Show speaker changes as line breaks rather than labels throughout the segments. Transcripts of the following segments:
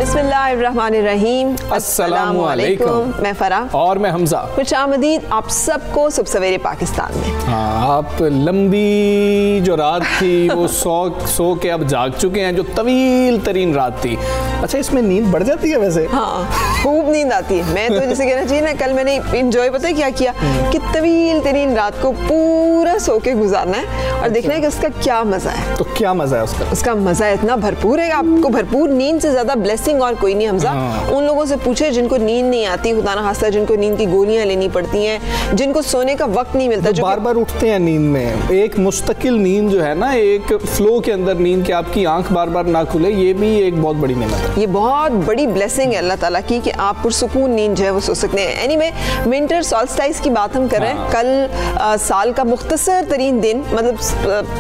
बिस्मिल्लाहिर्रहमानिर्रहीम। अस्सलामु अलैकुम। मैं फराह
और मैं हमजा।
खुशामदीद आप सबको सुबह सवेरे पाकिस्तान में।
आप लंबी जो रात थी वो सो के अब जाग चुके हैं, जो तवील तरीन रात थी। अच्छा, इसमें नींद बढ़ जाती है वैसे?
हाँ, खूब नींद आती है। मैं तो जैसे कहना चाहिए ना, कल मैंने इंजॉय पता है क्या किया कि तवील तरीन रात को पूरा सो के गुजारना है और देखना है कि उसका क्या मजा है।
तो क्या मजा है उसका?
उसका मजा इतना भरपूर है, आपको भरपूर नींद से ज्यादा ब्लेसिंग और कोई नहीं हमजा। उन लोगों से पूछे जिनको नींद नहीं आती, खुदा ना खास्ता जिनको नींद की गोलियां लेनी पड़ती हैं, जिनको सोने का वक्त नहीं मिलता, जो
बार बार उठते हैं नींद में। एक मुस्तकिल नींद जो है ना, एक फ्लो के अंदर नींद के आपकी आंख बार बार ना खुले, ये भी एक बहुत बड़ी नेमत है।
ये बहुत बड़ी ब्लेसिंग है अल्लाह ताला की कि आप पुरसुकून नींद जो है वो सो सकते हैं। एनीवे, विंटर सॉल्स्टाइस की बात हम कर रहे हैं। कल साल का मुख्तसर तरीन दिन, मतलब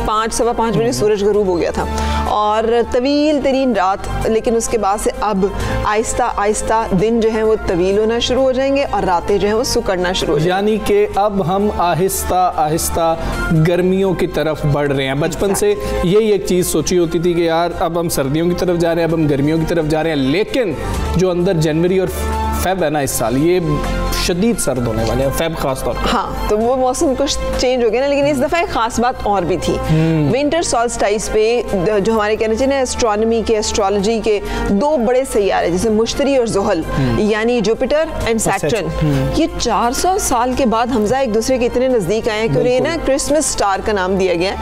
5 सवा 5 बजे सूरज गरूब हो गया था और तवील तरीन रात, लेकिन उसके बाद से अब आहिस्ता आहिस्ता दिन जो है वो तवील होना शुरू हो जाएंगे और रातें जो है वो सुकड़ना शुरू हो जाएंगी।
यानी कि अब हम आहिस्ता आहिस्ता गर्मियों की तरफ बढ़ रहे हैं। बचपन से यही एक चीज़ सोची होती थी कि यार अब हम सर्दियों की तरफ जा रहे हैं, अब हम गर्मियों की तरफ जा रहे हैं, लेकिन जो अंदर जनवरी और फेब है ना, इस साल ये शदीद सर्द होने वाले हैं, फेब खास तौर पर।
हाँ, तो वो मौसम कुछ चेंज हो गया ना, लेकिन इस दफ़ा एक खास बात और भी थी। विंटर सॉल्स्टाइस पे जो हमारे कहना चाहिए ना, एस्ट्रोनॉमी के, एस्ट्रोलॉजी के 2 बड़े सैयारे जैसे मुश्तरी और ज़ुहल, यानी जुपिटर एंड सैटर्न, ये 400 साल के बाद हमजा एक दूसरे के इतने नज़दीक आए हैं कि उन्हें ना क्रिसमस स्टार का नाम दिया गया।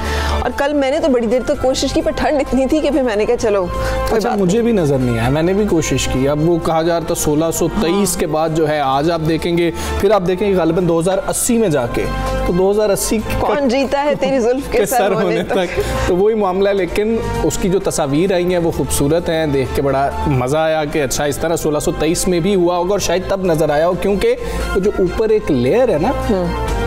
और कल मैंने तो बड़ी देर तक कोशिश की, पर ठंड इतनी थी कि फिर मैंने कहा चलो कोई बात।
मुझे भी नज़र नहीं आया, मैंने भी कोशिश की। अब वो कहा जा रहा था 1623 के बाद जो है, आज आप देखेंगे, फिर आप देखेंगे गालिबन 2080 में जाके, तो 2080
कौन जीता है तेरी जुल्फ के सर होने तक।
तो वही मामला है, लेकिन उसकी जो तस्वीर आई हैं वो खूबसूरत हैं, देख के बड़ा मज़ा आया कि अच्छा इस तरह 1623 में भी हुआ होगा और शायद तब नज़र आया हो, क्योंकि वो जो ऊपर एक लेयर है ना,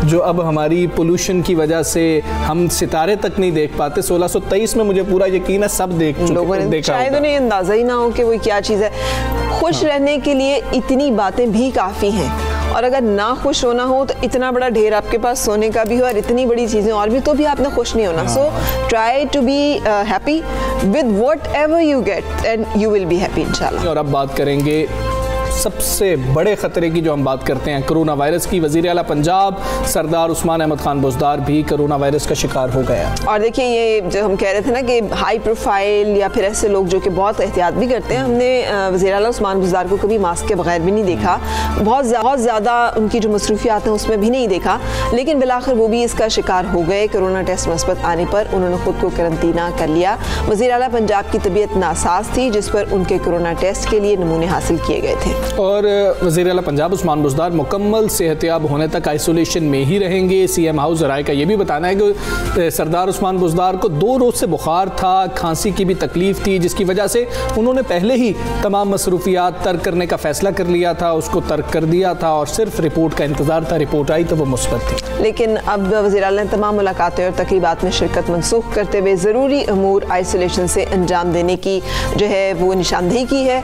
जो अब हमारी पोल्यूशन की वजह से हम सितारे तक नहीं देख पाते, 1623 में मुझे पूरा यकीन है सब देख चुके हैं, देखा।
शायद उन्हें अंदाजा ही ना हो कि वो क्या चीज़ है। खुश रहने के लिए इतनी बातें भी काफ़ी हैं, और अगर ना खुश होना हो तो इतना बड़ा ढेर आपके पास सोने का भी हो और इतनी बड़ी चीज़ें और भी, तो भी आपने खुश नहीं होना। So try to be happy with whatever you get and you will be happy इंशाल्लाह।
और अब बात करेंगे सबसे बड़े ख़तरे की, जो हम बात करते हैं कोरोना वायरस की। वज़ीर आला पंजाब सरदार उस्मान अहमद खान बुज़दार भी कोरोना वायरस का शिकार हो गया। और
देखिए, ये जो हम कह रहे थे ना कि हाई प्रोफाइल या फिर ऐसे लोग जो कि बहुत एहतियात भी करते हैं, हमने वज़ीर आला उस्मान बुज़दार को कभी मास्क के बगैर भी नहीं देखा, बहुत ज़्यादा उनकी जो मसरूफियात हैं उसमें भी नहीं देखा, लेकिन बिलाखिर वो भी इसका शिकार हो गए। कोरोना टेस्ट मुस्बत आने पर उन्होंने खुद को करंतना कर लिया। वज़ीर आला पंजाब की तबीयत नासाज थी, जिस पर उनके कोरोना टेस्ट के लिए नमूने हासिल किए गए थे।
और वज़ीर आला पंजाब उस्मान बुज़दार मुकम्मल सेहतियाब होने तक आइसोलेशन में ही रहेंगे। सीएम हाउस राय का ये भी बताना है कि सरदार उस्मान बुज़दार को 2 रोज़ से बुखार था, खांसी की भी तकलीफ थी, जिसकी वजह से उन्होंने पहले ही तमाम मसरूफियात तर्क करने का फैसला कर लिया था, उसको तर्क कर दिया था और सिर्फ रिपोर्ट का इंतज़ार था। रिपोर्ट आई तो वो मुस्बत थी,
लेकिन अब वज़ीर आला ने तमाम मुलाकातें और तकरीबात में शिरकत मनसूख करते हुए ज़रूरी अमूर आइसोलेशन से अंजाम देने की जो है वो निशानदेही की है।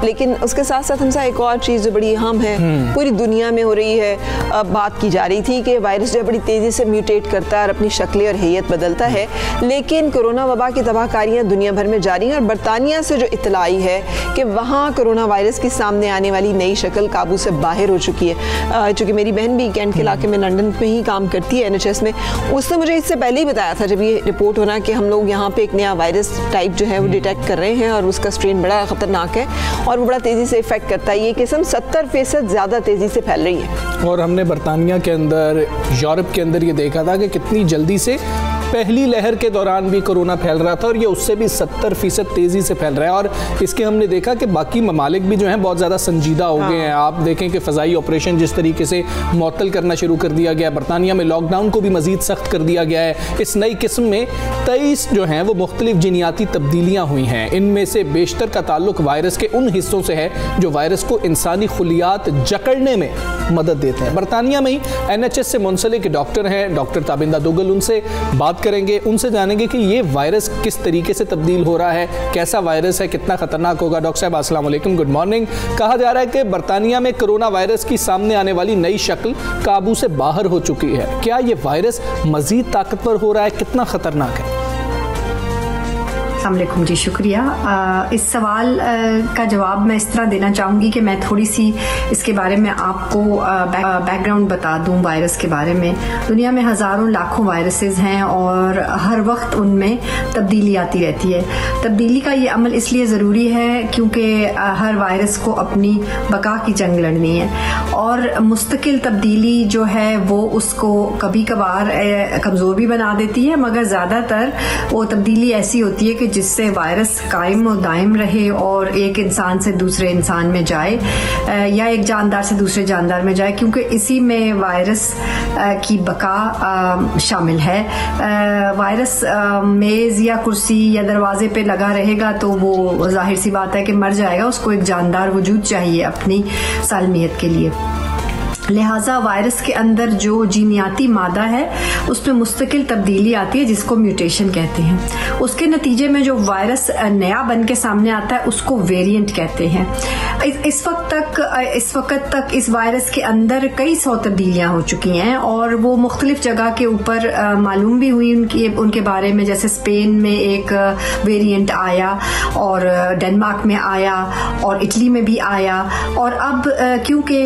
लेकिन उसके साथ साथ हमसे एक और चीज़ जो बड़ी अहम है, पूरी दुनिया में हो रही है, बात की जा रही थी कि वायरस जो बड़ी तेज़ी से म्यूटेट करता है और अपनी शक्लें और हैयत बदलता है, लेकिन कोरोना वबा की तबाहकारियाँ दुनिया भर में जारी हैं। और बरतानिया से जो इत्तला आई है कि वहाँ कोरोना वायरस की सामने आने वाली नई शक्ल काबू से बाहर हो चुकी है। चूँकि मेरी बहन भी कैंट के इलाके में लंदन में ही काम करती है, NHS में, उसने मुझे इससे पहले ही बताया था जब ये रिपोर्ट होना कि हम लोग यहाँ पे एक नया वायरस टाइप जो है वो डिटेक्ट कर रहे हैं और उसका स्ट्रेन बड़ा ख़तरनाक है और वो बड़ा तेज़ी से इफेक्ट करता है। ये किस्म 70% ज़्यादा तेज़ी से फैल रही है।
और हमने बरतानिया के अंदर, यूरोप के अंदर ये देखा था कि कितनी जल्दी से पहली लहर के दौरान भी कोरोना फैल रहा था और ये उससे भी 70% तेजी से फैल रहा है। और इसके हमने देखा कि बाकी ममालिक भी जो हैं बहुत ज़्यादा संजीदा हो गए हैं। आप देखें कि फ़ज़ाई ऑपरेशन जिस तरीके से मुअत्तल करना शुरू कर दिया गया, बरतानिया में लॉकडाउन को भी मज़ीद सख्त कर दिया गया है। इस नई किस्म में 23 जो हैं वो मुख्तलिफ जीनियाती तब्दीलियाँ हुई हैं। इनमें से बेशतर का ताल्लुक वायरस के उन हिस्सों से है जो वायरस को इंसानी खुलियात जकड़ने में मदद देते हैं। बरतानिया में ही NHS से मुंसलिक डॉक्टर हैं, डॉक्टर ताबिंदा दुगल, उनसे बात करेंगे, उनसे जानेंगे कि ये वायरस किस तरीके से तब्दील हो रहा है, कैसा वायरस है, कितना खतरनाक होगा। डॉक्टर साहब अस्सलाम वालेकुम, गुड मॉर्निंग। कहा जा रहा है कि बरतानिया में कोरोना वायरस की सामने आने वाली नई शक्ल काबू से बाहर हो चुकी है। क्या ये वायरस मजीद ताकतवर हो रहा है, कितना खतरनाक है?
अस्सलामुअलैकुम जी, शुक्रिया। इस सवाल का जवाब मैं इस तरह देना चाहूँगी कि मैं थोड़ी सी इसके बारे में आपको बैकग्राउंड बता दूँ वायरस के बारे में। दुनिया में हज़ारों लाखों वायरसेस हैं और हर वक्त उनमें तब्दीली आती रहती है। तब्दीली का ये अमल इसलिए ज़रूरी है क्योंकि हर वायरस को अपनी बका की जंग लड़नी है और मुस्तकिल तब्दीली जो है वो उसको कभी कभार कमज़ोर भी बना देती है, मगर ज़्यादातर वो तब्दीली ऐसी होती है कि जिससे वायरस कायम और दायम रहे और एक इंसान से दूसरे इंसान में जाए या एक जानदार से दूसरे जानदार में जाए, क्योंकि इसी में वायरस की बका शामिल है। वायरस मेज़ या कुर्सी या दरवाजे पे लगा रहेगा तो वो जाहिर सी बात है कि मर जाएगा, उसको एक जानदार वजूद चाहिए अपनी सालमियत के लिए। लिहाजा वायरस के अंदर जो जीनियाती मादा है उसमें मुस्तकिल तब्दीली आती है जिसको म्यूटेशन कहते हैं। उसके नतीजे में जो वायरस नया बन के सामने आता है उसको वेरिएंट कहते हैं। इस वक्त तक इस वायरस के अंदर कई सौ तब्दीलियां हो चुकी हैं और वो मुख्तलिफ जगह के ऊपर मालूम भी हुई उनके बारे में। जैसे स्पेन में एक वेरिएंट आया और डेनमार्क में आया और इटली में भी आया और अब क्योंकि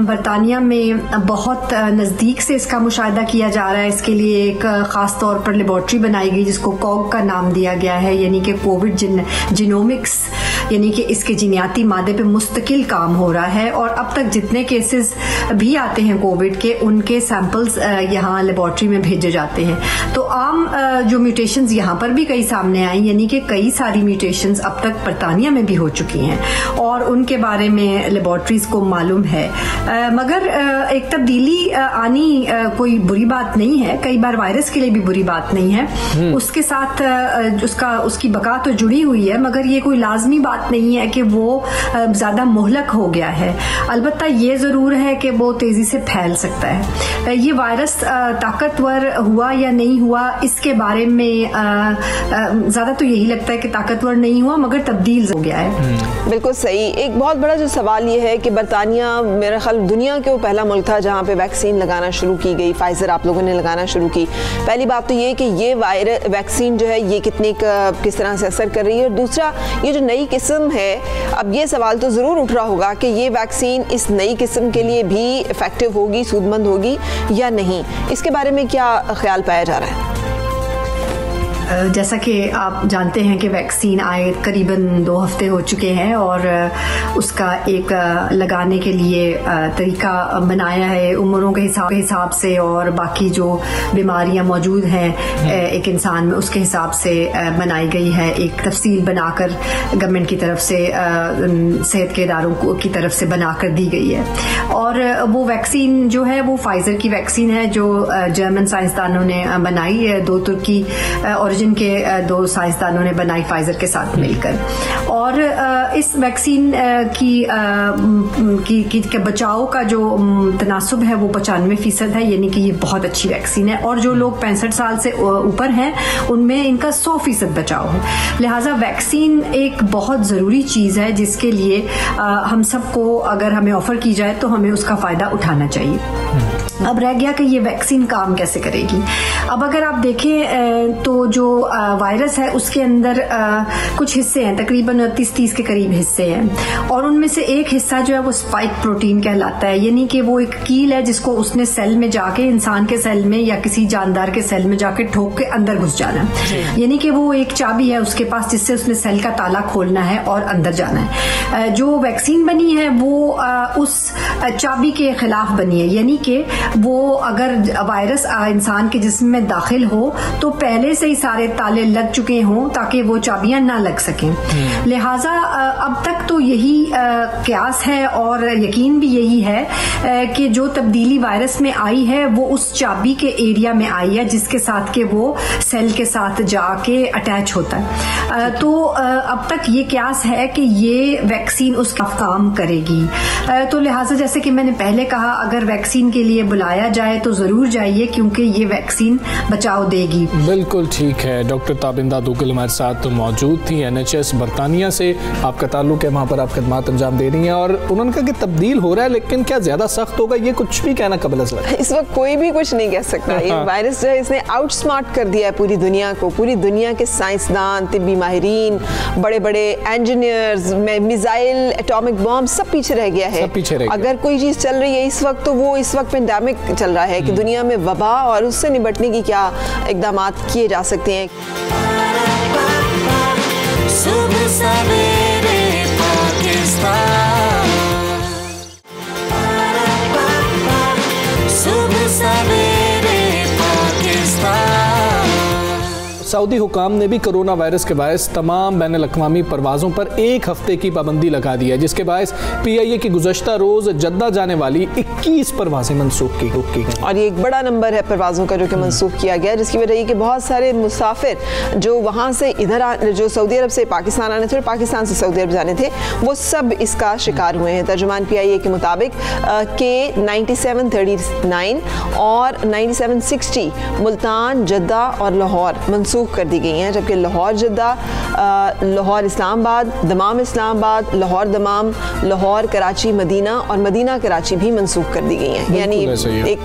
बरतानिया में बहुत नज़दीक से इसका मुशाहिदा किया जा रहा है, इसके लिए एक ख़ास तौर पर लेबॉर्ट्री बनाई गई जिसको कॉग का नाम दिया गया है, यानी कि कोविड जीनोमिक्स, यानी कि इसके जीनियाती मादे पे मुस्तकिल काम हो रहा है। और अब तक जितने केसेस भी आते हैं कोविड के, उनके सैंपल्स यहाँ लेबॉर्ट्री में भेजे जाते हैं। तो आम जो म्यूटेशंस यहाँ पर भी कई सामने आई, यानी कि कई सारी म्यूटेशंस अब तक बरतानिया में भी हो चुकी हैं और उनके बारे में लेबॉर्ट्रीज को मालूम है। मगर एक तब्दीली आनी कोई बुरी बात नहीं है, कई बार वायरस के लिए भी बुरी बात नहीं है। उसके साथ उसकी बका तो जुड़ी हुई है, मगर ये कोई लाजमी बात नहीं है कि वो ज्यादा मुहलक हो गया है। अलबत्ता ये जरूर है कि वो तेजी से फैल सकता है। ये वायरस ताकतवर हुआ या नहीं हुआ, इसके बारे में ज्यादा तो यही लगता है कि ताकतवर नहीं हुआ मगर तब्दील हो गया है।
बिल्कुल सही। एक बहुत बड़ा जो सवाल ये है कि बरतानिया मेरा ख्याल दुनिया के वो पहला मुल्क था जहाँ पे वैक्सीन लगाना शुरू की गई। फाइजर आप लोगों ने लगाना शुरू की। पहली बात तो ये कि ये वैक्सीन जो है ये किस तरह से असर कर रही है, और दूसरा ये जो नई किस्म है, अब ये सवाल तो ज़रूर उठ रहा होगा कि ये वैक्सीन इस नई किस्म के लिए भी इफेक्टिव होगी, सूदमंद होगी या नहीं। इसके बारे में क्या ख्याल पाया जा रहा है?
जैसा कि आप जानते हैं कि वैक्सीन आए करीबन 2 हफ्ते हो चुके हैं और उसका एक लगाने के लिए तरीका बनाया है उम्रों के हिसाब से और बाकी जो बीमारियां मौजूद हैं एक इंसान में उसके हिसाब से बनाई गई है। एक तफसील बनाकर गवर्नमेंट की तरफ से सेहत के इदारों की तरफ से बनाकर दी गई है। और वो वैक्सीन जो है वो फाइजर की वैक्सीन है जो जर्मन साइंसदानों ने बनाई, 2 तुर्की जिनके 2 साइंसदानों ने बनाई फाइजर के साथ मिलकर। और इस वैक्सीन की बचाव का जो तनासुब है वो 95% है, यानी कि ये बहुत अच्छी वैक्सीन है। और जो लोग 65 साल से ऊपर हैं उनमें इनका 100% बचाव है। लिहाजा वैक्सीन एक बहुत ज़रूरी चीज़ है जिसके लिए हम सबको अगर हमें ऑफर की जाए तो हमें उसका फ़ायदा उठाना चाहिए। अब रह गया कि ये वैक्सीन काम कैसे करेगी। अब अगर आप देखें तो जो वायरस है उसके अंदर कुछ हिस्से हैं, तकरीबन 30 के करीब हिस्से हैं और उनमें से एक हिस्सा जो है वो स्पाइक प्रोटीन कहलाता है, यानी कि वो एक कील है जिसको उसने सेल में जाके, इंसान के सेल में या किसी जानदार के सेल में जाके ठोक के अंदर घुस जाना है। यानी कि वो एक चाबी है उसके पास जिससे उसने सेल का ताला खोलना है और अंदर जाना है। जो वैक्सीन बनी है वो उस चाबी के खिलाफ बनी है, यानी कि वो अगर वायरस इंसान के जिस्म में दाखिल हो तो पहले से ही सारे ताले लग चुके हों ताकि वो चाबियां ना लग सकें। लिहाजा अब तक तो यही क्यास है और यकीन भी यही है कि जो तब्दीली वायरस में आई है वो उस चाबी के एरिया में आई है जिसके साथ के वो सेल के साथ जाके अटैच होता है। तो अब तक ये क्यास है कि ये वैक्सीन उसका काम करेगी। तो लिहाजा जैसे कि मैंने पहले कहा, अगर वैक्सीन के लिए बुलाया जाए तो जरूर जाइए क्योंकि ये वैक्सीन बचाव देगी।
बिल्कुल ठीक है। डॉक्टर ताबिंदा दुग्गल हमारे साथ मौजूद थी NHS बरतानिया से, आपका ताल्लुक है वहाँ पर, आप खिदमत अंजाम दे रही हैं और उन्होंने कहा कि तब्दील हो रहा है लेकिन क्या ज़्यादा सख्त होगा, ये कुछ भी कहना कबल अज़ है।
इस वक्त कोई भी कुछ नहीं कह सकता। ये वायरस जो है इसने आउटस्मार्ट कर दिया है पूरी दुनिया को। पूरी दुनिया के साइंसदान, तिब्बी माहिरीन, बड़े बड़े इंजीनियर्स, मिसाइल, एटॉमिक बॉम्ब सब पीछे रह गया है। अगर कोई चीज़ चल रही है इस वक्त तो वो इस वक्त पेंडेमिक चल रहा है कि दुनिया में वबा और उससे निपटने की क्या इक़दाम किए जा सकते हैं। सुबह सवेरे पाकिस्तान, सुबह सवेरे पाकिस्तान। सऊदी हुकाम ने भी कोरोना वायरस के बायस तमाम बैन अल-अक़वामी परवाज़ों पर 1 हफ्ते की पाबंदी लगा दी है, जिसके बायस PIA की गुज़श्ता रोज़ जद्दा जाने वाली 21 परवाज़ें मनसूख की गई। और ये एक बड़ा नंबर है परवाज़ों का जो कि मनसूख किया गया, जिसकी वजह कि बहुत सारे मुसाफिर जो वहाँ से इधर जो सऊदी अरब से पाकिस्तान आने थे और पाकिस्तान से सऊदी अरब जाने थे वो सब इसका शिकार हुए हैं। तर्जुमान PIA के मुताबिक के 9739 और 9760 मुल्तान, जद्दा और लाहौर मनसूख कर दी गई हैं, जबकि Lahore Jeddah, Lahore Islamabad, Dammam Islamabad, Lahore Dammam, Lahore Karachi Medina और मदीना कराची भी मनसूख कर दी गई हैं। यानी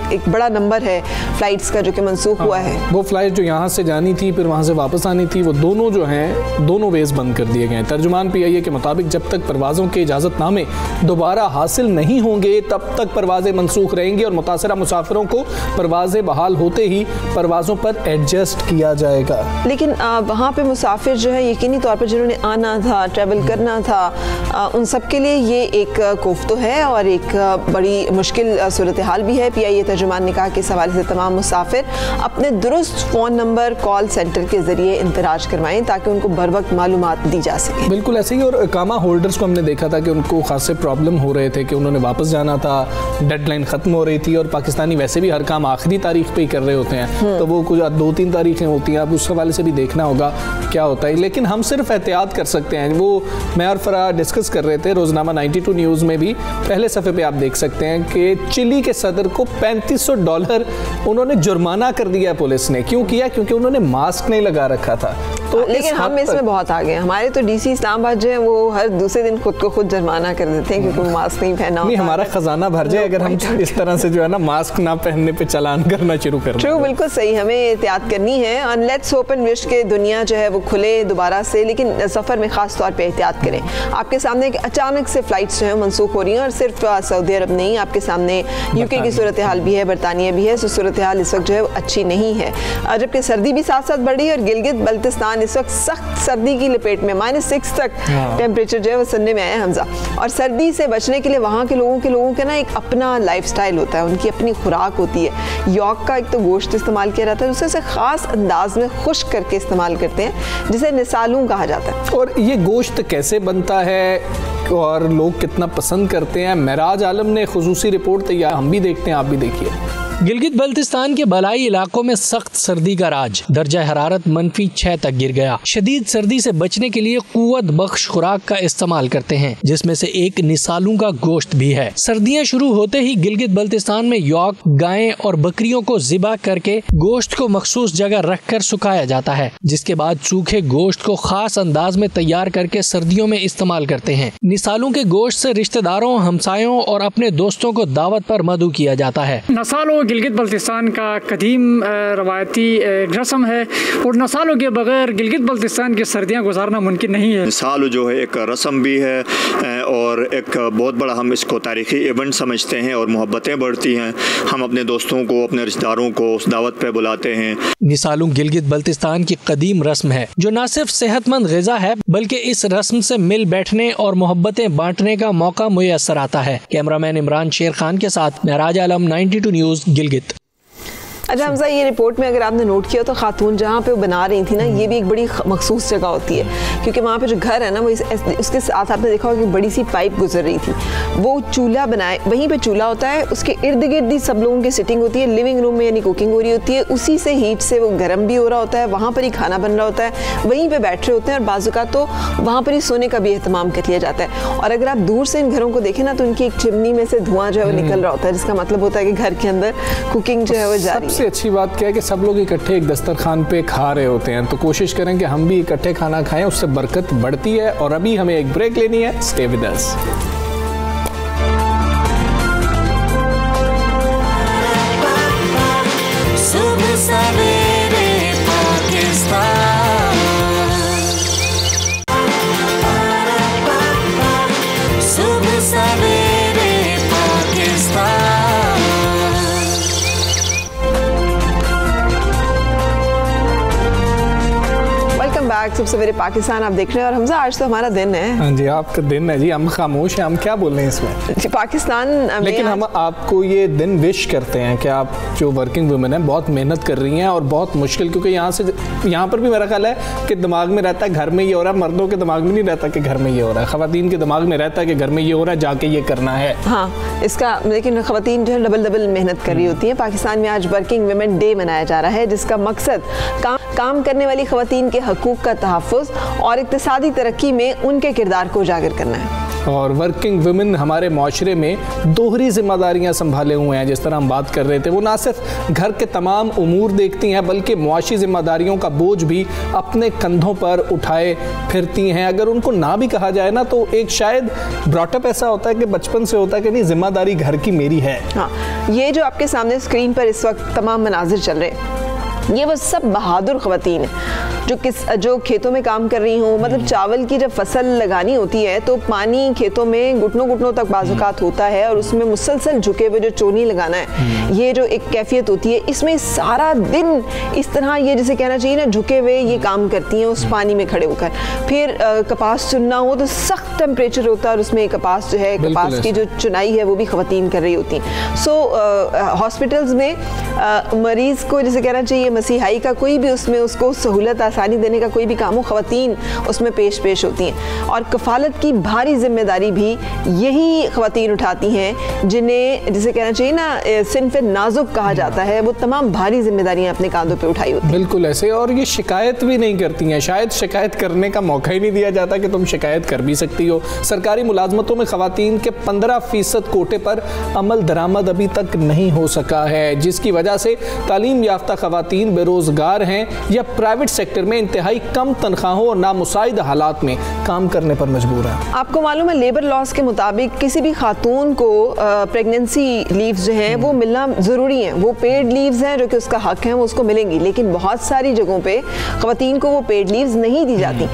एक बड़ा नंबर है फ़्लाइट्स का जो कि मनसूख हुआ है।
वो फ़्लाइट जो यहाँ से जानी थी फिर वहाँ से वापस आनी थी, वो दोनों जो हैं दोनों वेज़ बंद कर दिए गए हैं। तर्जुमान PIA के मुताबिक जब तक परवाज़ों के इजाज़तनामे दोबारा हासिल नहीं होंगे तब तक परवाज़ें मनसूख रहेंगी और मुतासरा मुसाफिरों को परवाज़ें बहाल होते ही परवाज़ों पर एडजस्ट किया जाएगा।
लेकिन वहाँ पे मुसाफिर जो है यकीनी तौर पर जिन्होंने आना था, ट्रैवल करना था, उन सब के लिए ये एक खौफ तो है और एक बड़ी मुश्किल सूरत हाल भी है। PIA तर्जुमान ने कहा कि इस हवाले से तमाम मुसाफिर अपने दुरुस्त फ़ोन नंबर कॉल सेंटर के ज़रिए इंतराज करवाएं ताकि उनको बर वक्त मालूमात दी जा सके।
बिल्कुल ऐसे ही। और कामा होल्डर्स को हमने देखा था कि उनको खासे प्रॉब्लम हो रहे थे कि उन्होंने वापस जाना था, डेडलाइन ख़त्म हो रही थी और पाकिस्तानी वैसे भी हर काम आखिरी तारीख पे ही कर रहे होते हैं, तो वो कुछ 2-3 तारीखें होती हैं। अब उस हवाले से भी देखना होगा क्या होता है, लेकिन हम सिर्फ एहतियात कर सकते हैं। वो मैं और फरा डिस्कस कर रहे थे रोज़नामा 92 न्यूज़ में भी, पहले सफ़े पे आप देख सकते हैं कि चिली के सदर को $3500 उन्होंने जुर्माना कर दिया पुलिस ने। क्यों किया? क्योंकि उन्होंने मास्क नहीं लगा रखा था।
तो लेकिन हम इसमें बहुत आगे हैं। हमारे तो DC इस्लामाबाद जो है वो हर दूसरे दिन खुद को खुद जुर्माना कर देते हैं क्योंकि वो मास्क नहीं पहना होता।
हमारा खजाना भर जाए अगर हम इस तरह से जो है ना मास्क ना पहनने पे चालान करना शुरू कर दें।
ट्रू, बिल्कुल सही, हमें एहतियात करनी है और लेट्स होप एंड विश के दुनिया जो है वो खुले दोबारा से, लेकिन सफ़र में ख़ास तौर पे एहतियात करें। आपके सामने अचानक से फ़्लाइट्स जो है मनसूख हो रही हैं और सिर्फ सऊदी अरब नहीं, आपके सामने UK की सूरत हाल भी है, बरतानिया भी है। तो सूरत हाल इस वक्त जो है अच्छी नहीं है, जबकि सर्दी भी साथ साथ बढ़ी है और गिलगित बल्तिस्तान इस वक्त सख्त सर्दी की लपेट में, -6 तक टेम्परेचर जो है वो सुनने में आया हमजा। और सर्दी से बचने के लिए वहाँ के लोगों के ना एक अपना लाइफस्टाइल होता है, उनकी अपनी खुराक होती है। यॉक का एक तो गोश्त इस्तेमाल किया जाता है, उसे ख़ास अंदाज में खुश्क करके इस्तेमाल करते हैं जिसे निसालूं कहा जाता है।
और ये गोश्त कैसे बनता है और लोग कितना पसंद करते हैं, महराज आलम ने खुसूसी रिपोर्ट तैयार, हम भी देखते हैं, आप भी देखिए।
गिलगित बल्तिस्तान के बलाई इलाकों में सख्त सर्दी का राज, दर्जा हरारत -6 तक गिर गया। शदीद सर्दी से बचने के लिए कुव्वत बख्श खुराक का इस्तेमाल करते हैं, जिसमें से एक निसालू का गोश्त भी है। सर्दियां शुरू होते ही गिलगित बल्तिस्तान में यॉक, गायें और बकरियों को ज़िबा करके गोश्त को मखसूस जगह रखकर सुखाया जाता है, जिसके बाद सूखे गोश्त को खास अंदाज में तैयार करके सर्दियों में इस्तेमाल करते हैं। निसालों के गोश्त से रिश्तेदारों, हमसायों और अपने दोस्तों को दावत पर मदऊ किया जाता है।
नसालों गिलगित बल्तिस्तान का कदीम रवायती रस्म है और नसालों के बगैर गिलगित बल्तिस्तान की सर्दियाँ गुजारना मुमकिन नहीं है।
साल जो है एक रस्म भी है और एक बहुत बड़ा हम इसको तारीख़ी इवेंट समझते हैं और मोहब्बतें बढ़ती हैं। हम अपने दोस्तों को, अपने रिश्तेदारों को उस दावत पे बुलाते हैं।
निसालू गिलगित बल्तिस्तान की कदीम रस्म है जो न सिर्फ सेहतमंद ग़िज़ा है बल्कि इस रस्म से मिल बैठने और मोहब्बतें बांटने का मौका मुयस्सर आता है। कैमरामैन इमरान शेर खान के साथ महराज आलम, 92 न्यूज़, गिलगित।
अच्छा हमजा, ये रिपोर्ट में अगर आपने नोट किया तो खातून जहाँ पे वो बना रही थी ना, ये भी एक बड़ी मखसूस जगह होती है क्योंकि वहाँ पे जो घर है ना वो उसके साथ आपने देखा होगा कि बड़ी सी पाइप गुजर रही थी। वो चूल्हा बनाए, वहीं पे चूल्हा होता है, उसके इर्द गिर्द ही सब लोगों की सिटिंग होती है, लिविंग रूम में यानी कुकिंग हो रही होती है, उसी से हीट से वो गर्म भी हो रहा होता है, वहाँ पर ही खाना बन रहा होता है, वहीं पर बैठ रहे होते हैं और बाज़ुका तो वहाँ पर ही सोने का भी एहतमाम कर लिया जाता है। और अगर आप दूर से इन घरों को देखें ना तो उनकी एक चिमनी में से धुआं जो है वो निकल रहा होता है, जिसका मतलब होता है कि घर के अंदर कुकिंग जो है वो जारी है।
सबसे अच्छी बात क्या है कि सब लोग इकट्ठे एक दस्तरखान पे खा रहे होते हैं, तो कोशिश करें कि हम भी इकट्ठे खाना खाएं, उससे बरकत बढ़ती है। और अभी हमें एक ब्रेक लेनी है, स्टे विद अस।
सब सवेरे पाकिस्तान आप देख रहे हैं और हमजा आज तो हमारा दिन है।
हाँ जी, आपका दिन है जी, हम खामोश हैं, हम क्या बोल रहे हैं इसमें।
पाकिस्तान
लेकिन हम आपको ये दिन विश करते हैं कि आप जो वर्किंग वुमेन हैं बहुत मेहनत कर रही हैं और बहुत मुश्किल, क्योंकि यहाँ पर भी मेरा ख्याल है कि दिमाग में रहता है घर में ये हो रहा है, मर्दों के दिमाग में नहीं रहता कि घर में ये हो रहा है, ख़वातीन के दिमाग में रहता है कि घर में ये हो रहा है, जाके ये करना है।
हाँ, इसका लेकिन ख़वातीन जो है डबल मेहनत कर रही होती है। पाकिस्तान में आज वर्किंग वुमेन डे मनाया जा रहा है, जिसका मकसद काम करने वाली ख़वातीन के हकूक़ का तहफ़्फ़ुज़ और इक़्तिसादी तरक्की में उनके किरदार को उजागर करना है।
और वर्किंग वुमेन हमारे माशरे में दोहरी जिम्मेदारियां संभाले हुए हैं। जिस तरह हम बात कर रहे थे, वो ना सिर्फ घर के तमाम उमूर देखती हैं बल्कि मुआशी जिम्मेदारियों का बोझ भी अपने कंधों पर उठाए फिरती हैं। अगर उनको ना भी कहा जाए ना तो एक शायद ब्रॉटअप ऐसा होता है कि बचपन से होता है कि नहीं, जिम्मेदारी घर की मेरी है।
हाँ, ये जो आपके सामने स्क्रीन पर इस वक्त तमाम मनाजिर चल रहे हैं, ये वो सब बहादुर ख़वातीन हैं जो खेतों में काम कर रही हों। मतलब चावल की जब फसल लगानी होती है तो पानी खेतों में घुटनों तक बाज़ुकात होता है और उसमें मुसलसल झुके हुए जो चोनी लगाना है, ये जो एक कैफियत होती है, इसमें सारा दिन इस तरह ये जिसे कहना चाहिए ना झुके हुए ये काम करती हैं उस पानी में खड़े होकर। फिर कपास चुनना हो तो सख्त टेम्परेचर होता है और उसमें कपास जो है, कपास की जो चुनाई है वो भी ख़वातीन कर रही होती हैं। सो हॉस्पिटल्स में मरीज़ को जिसे कहना चाहिए मसीहाई का कोई भी उसमें उसको सहूलत आसानी देने का कोई भी काम हो, ख़वातीन उसमें पेश होती हैं। और कफ़ालत की भारी जिम्मेदारी भी यही ख़वातीन उठाती हैं जिन्हें जिसे कहना चाहिए ना सिन्फ़ नाजुक कहा जाता है। वो तमाम भारी जिम्मेदारियां अपने कांधों पे उठाई होती हैं।
बिल्कुल ऐसे, और ये शिकायत भी नहीं करती हैं। शायद शिकायत करने का मौका ही नहीं दिया जाता कि तुम शिकायत कर भी सकती हो। सरकारी मुलाजमतों में ख़वातीन के 15% कोटे पर अमल दरामद अभी तक नहीं हो सका है, जिसकी वजह से तालीम याफ्ता ख़वातीन बेरोज़गार हैं या प्राइवेट सेक्टर में इंतहाई कम तनख्वाहों और नामुसाइद हालात में काम करने पर मजबूर है।
आपको मालूम है लेबर लॉज के मुताबिक किसी भी खातून को प्रेगनेंसी लीव्स जो हैं वो मिलना ज़रूरी हैं। वो पेड लीव्स हैं जो कि उसका हक है, वो उसको मिलेंगी, लेकिन बहुत सारी जगहों पे ख़वातीन को वो पेड लीव्स नहीं दी जाती।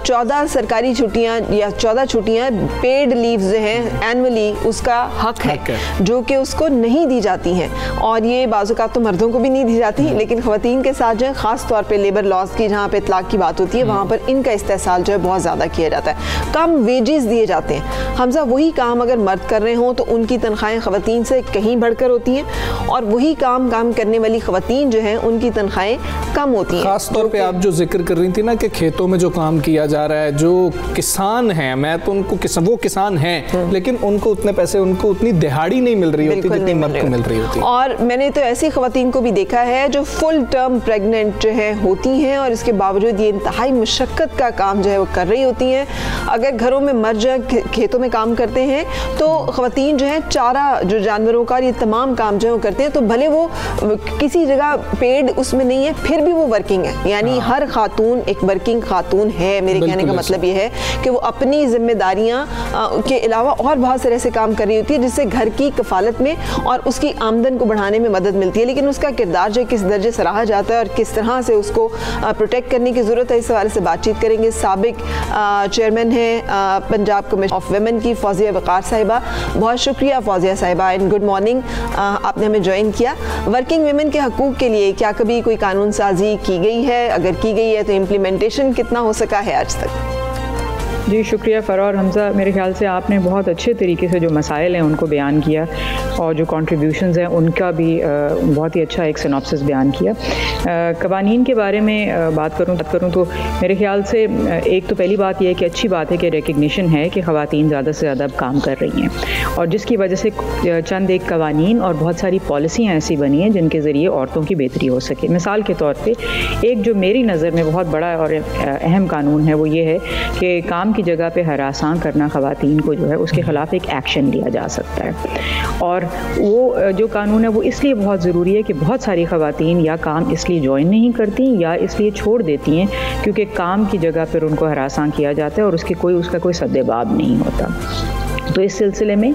14 सरकारी छुट्टियाँ या 14 छुट्टियाँ पेड लीव्स जो हैं एनुअली उसका हक है जो कि उसको नहीं दी जाती हैं। और ये बाज़-औक़ात तो मर्दों को भी नहीं दी जाती, लेकिन ख़वातीन के साथ जो है ख़ास तौर पे लेबर लॉज की जहाँ पे इतलाक़ की बात होती है वहाँ पर इनका इस्तेहसाल जो है बहुत ज़्यादा किया जाता है। कम वेजेस दिए जाते हैं। हमजा वही काम अगर मर्द कर रहे हों तो उनकी तनख्वाहें ख़वातीन से कहीं बढ़कर होती हैं और वही काम करने वाली ख़वातीन जो हैं उनकी तनख्वाहें कम होती हैं।
ख़ास तौर पे आप जो जिक्र कर रही थी ना कि खेतों में जो काम किया जा रहा है, जो किसान हैं, मैं तो उनको वो किसान हैं लेकिन उनको उतने पैसे, उनको उतनी दिहाड़ी नहीं मिल रही होती जितनी मर्द को मिल रही होती।
और मैंने तो ऐसी ख़वातीन को भी देखा है जो फुल टर्म प्रेग्नेंट जो है होती हैं और उसके बावजूद ये इंतहाई मुशक्क़त का काम जो है वो कर रही होती हैं। अगर घरों में मर जाए, खेतों में काम करते हैं तो ख़वातीन जो है चारा जो जानवरों का ये तमाम काम जो है वो करते हैं, तो भले वो किसी जगह पेड उसमें नहीं है फिर भी वो वर्किंग है। यानी हर खातून एक वर्किंग खातून है। मेरे कहने का मतलब ये है कि वो अपनी जिम्मेदारियाँ के अलावा और बहुत सारे ऐसे काम कर रही होती है जिससे घर की कफालत में और उसकी आमदन को बढ़ाने में मदद मिलती है। लेकिन उसका किरदार जो किस दर्जे सराहा जाता है और किस तरह से उसको प्रोटेक्ट करने की ज़रूरत है, इस हवाले से बातचीत करेंगे। साबिक चेयरमैन हैं पंजाब कमीशन ऑफ वुमेन की फौजिया वक़ार साहिबा। बहुत शुक्रिया फौजिया साहिबा एंड गुड मॉर्निंग, आपने हमें ज्वाइन किया। वर्किंग वुमेन के हकूक़ के लिए क्या कभी कोई कानून साजी की गई है? अगर की गई है तो इम्प्लीमेंटेशन कितना हो सका है आज तक?
जी शुक्रिया फ़रार हमज़ा। मेरे ख़्याल से आपने बहुत अच्छे तरीके से जो मसाइल हैं उनको बयान किया और जो कंट्रीब्यूशंस हैं उनका भी बहुत ही अच्छा एक सिनॉप्सिस बयान किया। कवानीन के बारे में बात करूं तो मेरे ख़्याल से एक तो पहली बात यह है कि अच्छी बात है कि रिकग्निशन है कि ख़वातीन ज़्यादा से ज़्यादा अब काम कर रही हैं और जिसकी वजह से चंद एक कवानीन और बहुत सारी पॉलिसियाँ ऐसी बनी हैं जिनके ज़रिए औरतों की बेहतरी हो सके। मिसाल के तौर पर एक जो मेरी नज़र में बहुत बड़ा और अहम कानून है वो ये है कि काम की जगह पे हरासां करना ख़वातीन को जो है उसके ख़िलाफ़ एक एक्शन लिया जा सकता है। और वो जो कानून है वो इसलिए बहुत ज़रूरी है कि बहुत सारी ख़वातीन या काम इसलिए ज्वाइन नहीं करती या इसलिए छोड़ देती हैं क्योंकि काम की जगह पर उनको हरासां किया जाता है और उसका कोई सद्देबाब नहीं होता। तो इस सिलसिले में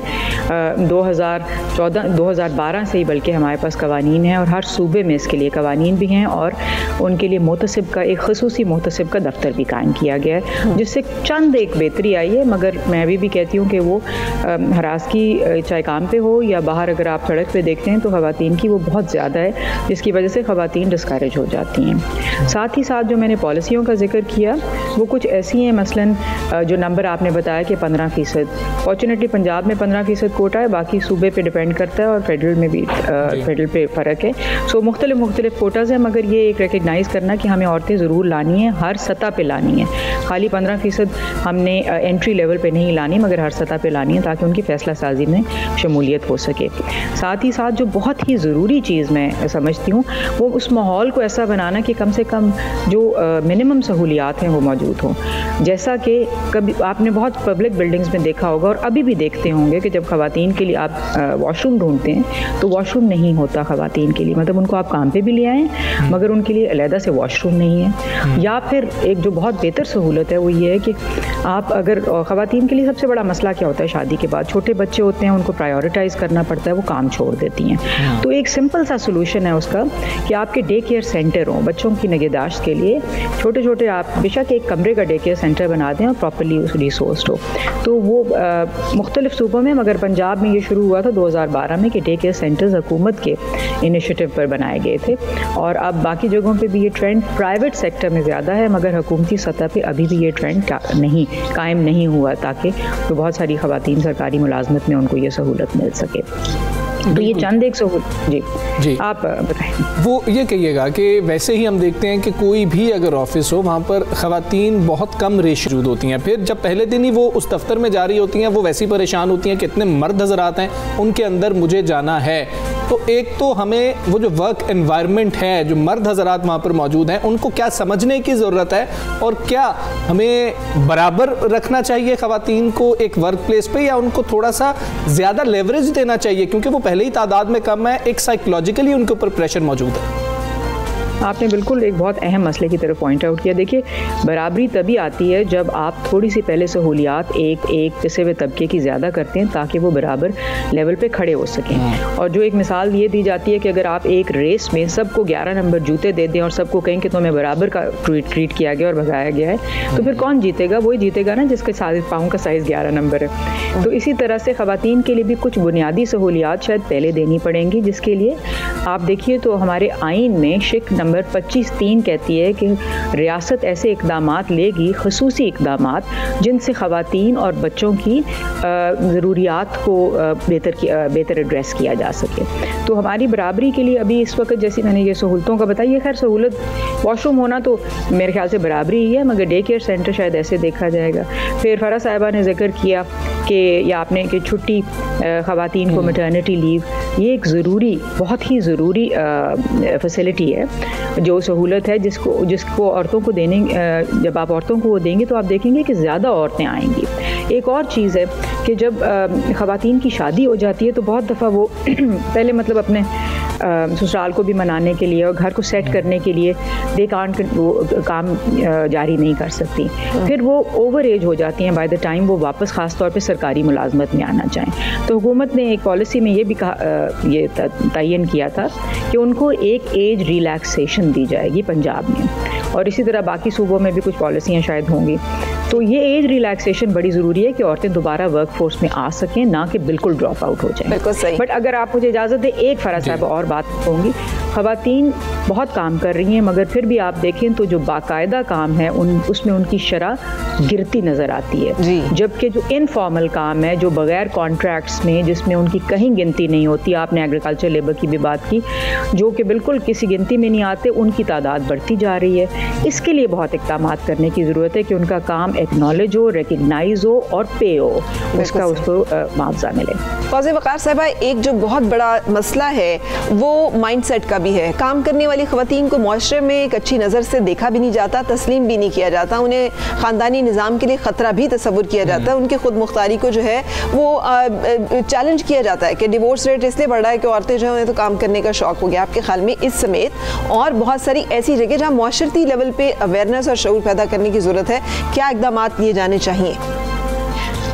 2012 से ही बल्कि हमारे पास कवानीन हैं और हर सूबे में इसके लिए कवानीन भी हैं और उनके लिए मोहतसिब का एक खसूसी मोहतसिब का दफ्तर भी कायम किया गया है जिससे चंद एक बेहतरी आई है। मगर मैं अभी भी कहती हूँ कि वो हरासगी चाहे काम पे हो या बाहर अगर आप सड़क पे देखते हैं तो ख़वातीन की वो बहुत ज़्यादा है जिसकी वजह से ख़वातीन डिस्करेज हो जाती हैं। साथ ही साथ जो मैंने पॉलिसियों का जिक्र किया वो कुछ ऐसी हैं, मसलन जो नंबर आपने बताया कि 15%, फॉर्चुनेटली पंजाब में 15% कोटा है, बाकी सूबे पे डिपेंड करता है और फेडरल में भी फेडरल पे फ़र्क है। सो मुख्तलिफ कोटाज़ हैं मगर ये एक रिकग्नाइज़ करना कि हमें औरतें ज़रूर लानी है, हर सतह पे लानी है। खाली 15% हमने एंट्री लेवल पे नहीं लानी मगर हर सतह पे लानी है ताकि उनकी फ़ैसला साजी में शमूलियत हो सके। साथ ही साथ जो बहुत ही ज़रूरी चीज़ मैं समझती हूँ वो उस माहौल को ऐसा बनाना कि कम से कम जो मिनिमम सहूलियात हैं वो मौजूद हों। जैसा कि कभी आपने बहुत पब्लिक बिल्डिंग्स में देखा होगा और अभी भी देखते होंगे कि जब ख़वातीन के लिए आप वॉशरूम ढूंढते हैं तो वॉशरूम नहीं होता ख़वातीन के लिए, मतलब उनको आप काम पे भी ले आएँ मगर उनके लिए अलहदा से वॉशरूम नहीं है। या फिर एक जो बहुत बेहतर सहूलत है वो ये है कि आप अगर ख़वातीन के लिए सबसे बड़ा मसला क्या होता है, शादी के बाद छोटे बच्चे होते हैं उनको प्रायोरिटाइज़ करना पड़ता है, वो काम छोड़ देती हैं। तो एक सिंपल सा सलूशन है उसका कि आपके डे केयर सेंटर हों बच्चों की निगहदाश्त के लिए, छोटे छोटे आप बेशक एक कमरे का डे केयर सेंटर बना दें और प्रॉपर्ली रिसोर्स्ड हो। तो वो मुख्तलिफ सूबों में मगर पंजाब में ये शुरू हुआ था 2012 में कि डे केयर सेंटर्स हुकूमत के इनिशिएटिव पर बनाए गए थे और अब बाकी जगहों पे भी ये ट्रेंड प्राइवेट सेक्टर में ज़्यादा है मगर हुकूमती सतह पे अभी भी ये ट्रेंड कायम नहीं हुआ ताकि तो बहुत सारी ख़वातीन सरकारी मुलाजमत में उनको ये सहूलत मिल सके। तो ये चंद एक जी आप बताएं।
वो ये कहिएगा कि वैसे ही हम देखते हैं कि कोई भी अगर ऑफिस हो वहाँ पर ख़वातीन बहुत कम रेशो होती हैं, फिर जब पहले दिन ही वो उस दफ्तर में जा रही होती हैं वो वैसी परेशान होती हैं कि इतने मर्द हज़रात हैं उनके अंदर मुझे जाना है। तो एक तो हमें वो जो वर्क एनवायरनमेंट है जो मर्द हज़रात वहाँ पर मौजूद हैं उनको क्या समझने की ज़रूरत है और क्या हमें बराबर रखना चाहिए ख़वातीन को एक वर्क प्लेस पे या उनको थोड़ा सा ज़्यादा लेवरेज देना चाहिए क्योंकि वो पहले ही तादाद में कम है, एक साइकोलॉजिकली उनके ऊपर प्रेशर मौजूद है।
आपने बिल्कुल एक बहुत अहम मसले की तरफ पॉइंट आउट किया। देखिए बराबरी तभी आती है जब आप थोड़ी सी पहले सहूलियात एक पिसे हुए तबके की ज़्यादा करते हैं ताकि वो बराबर लेवल पे खड़े हो सकें। और जो एक मिसाल ये दी जाती है कि अगर आप एक रेस में सबको 11 नंबर जूते दे दें और सबको कहें कि तुम्हें बराबर का ट्रीट किया गया और भगाया गया है तो फिर कौन जीतेगा? वही जीतेगा ना जिसके पाँव का साइज़ 11 नंबर है। तो इसी तरह से ख़वातीन के लिए भी कुछ बुनियादी सहूलियात शायद पहले देनी पड़ेंगी जिसके लिए आप देखिए तो हमारे आइन में शिक नंबर 25(3) कहती है कि रियासत ऐसे इक़दामात लेगी, खसूसी इक़दामात जिनसे ख़वातीन और बच्चों की ज़रूरियात को बेहतर एड्रेस किया जा सके। तो हमारी बराबरी के लिए अभी इस वक्त जैसी मैंने ये सहूलतों का बताइए, खैर सहूलत वॉशरूम होना तो मेरे ख्याल से बराबरी ही है मगर डे केयर सेंटर शायद ऐसे देखा जाएगा। फिर फ़रा साहिबा ने जिक्र किया कि या आपने कि छुट्टी ख़वातीन को मैटरनिटी लीव, ये एक ज़रूरी बहुत ही ज़रूरी फैसिलिटी है जो सहूलत है जिसको औरतों को देने, जब आप औरतों को वो देंगे तो आप देखेंगे कि ज़्यादा औरतें आएंगी। एक और चीज़ है कि जब ख़वातीन की शादी हो जाती है तो बहुत दफ़ा वो पहले मतलब अपने ससुराल को भी मनाने के लिए और घर को सेट करने के लिए दे कांट वो काम जारी नहीं कर सकती, फिर वो ओवर एज हो जाती हैं बाय द टाइम वो वापस ख़ास तौर पे सरकारी मुलाजमत में आना चाहें। तो हुकूमत ने एक पॉलिसी में ये भी ये तयन किया था कि उनको एक एज रिलैक्सेशन दी जाएगी पंजाब में, और इसी तरह बाकी सूबों में भी कुछ पॉलिसियाँ शायद होंगी। तो ये एज रिलैक्सेशन बड़ी ज़रूरी है कि औरतें दोबारा वर्क फोर्स में आ सकें, ना कि बिल्कुल ड्रॉप आउट हो जाएं।
बिल्कुल सही।
बट अगर आप मुझे इजाज़त दें, एक फ़राज साहब और बात कहूँगी, ख़वातीन बहुत काम कर रही हैं मगर फिर भी आप देखें तो जो बाकायदा काम है उसमें उनकी शरह गिरती नज़र आती है, जबकि जो इनफॉर्मल काम है, जो बग़ैर कॉन्ट्रैक्ट्स में, जिसमें उनकी कहीं गिनती नहीं होती, आपने एग्रीकल्चर लेबर की भी बात की, जो कि बिल्कुल किसी गिनती में नहीं आते, उनकी तादाद बढ़ती जा रही है। इसके लिए बहुत इक़दाम करने की ज़रूरत है कि उनका काम एक्नॉलेज हो, रिकग्नाइज हो और पे हो, उसका उसको मुआवजा मिले।
फौज़े वक़ार साहिबा, एक जो बहुत बड़ा मसला है वो माइंडसेट का भी है। काम करने वाली ख़वातीन को मुआशरे में एक अच्छी नज़र से देखा भी नहीं जाता, तस्लीम भी नहीं किया जाता, उन्हें ख़ानदानी निज़ाम के लिए ख़तरा भी तस्वुर किया जाता है, उनकी खुद मुख्तारी को जो है वो चैलेंज किया जाता है कि डिवोर्स रेट इसलिए बढ़ा है कि औरतें जो हैं उन्हें तो काम करने का शौक़ हो गया। आपके ख्याल में इस समेत और बहुत सारी ऐसी जगह जहाँ मुआशरती लेवल पे अवेयरनेस और शऊर पैदा करने की ज़रूरत है, क्या इक़दाम लिए जाने चाहिए?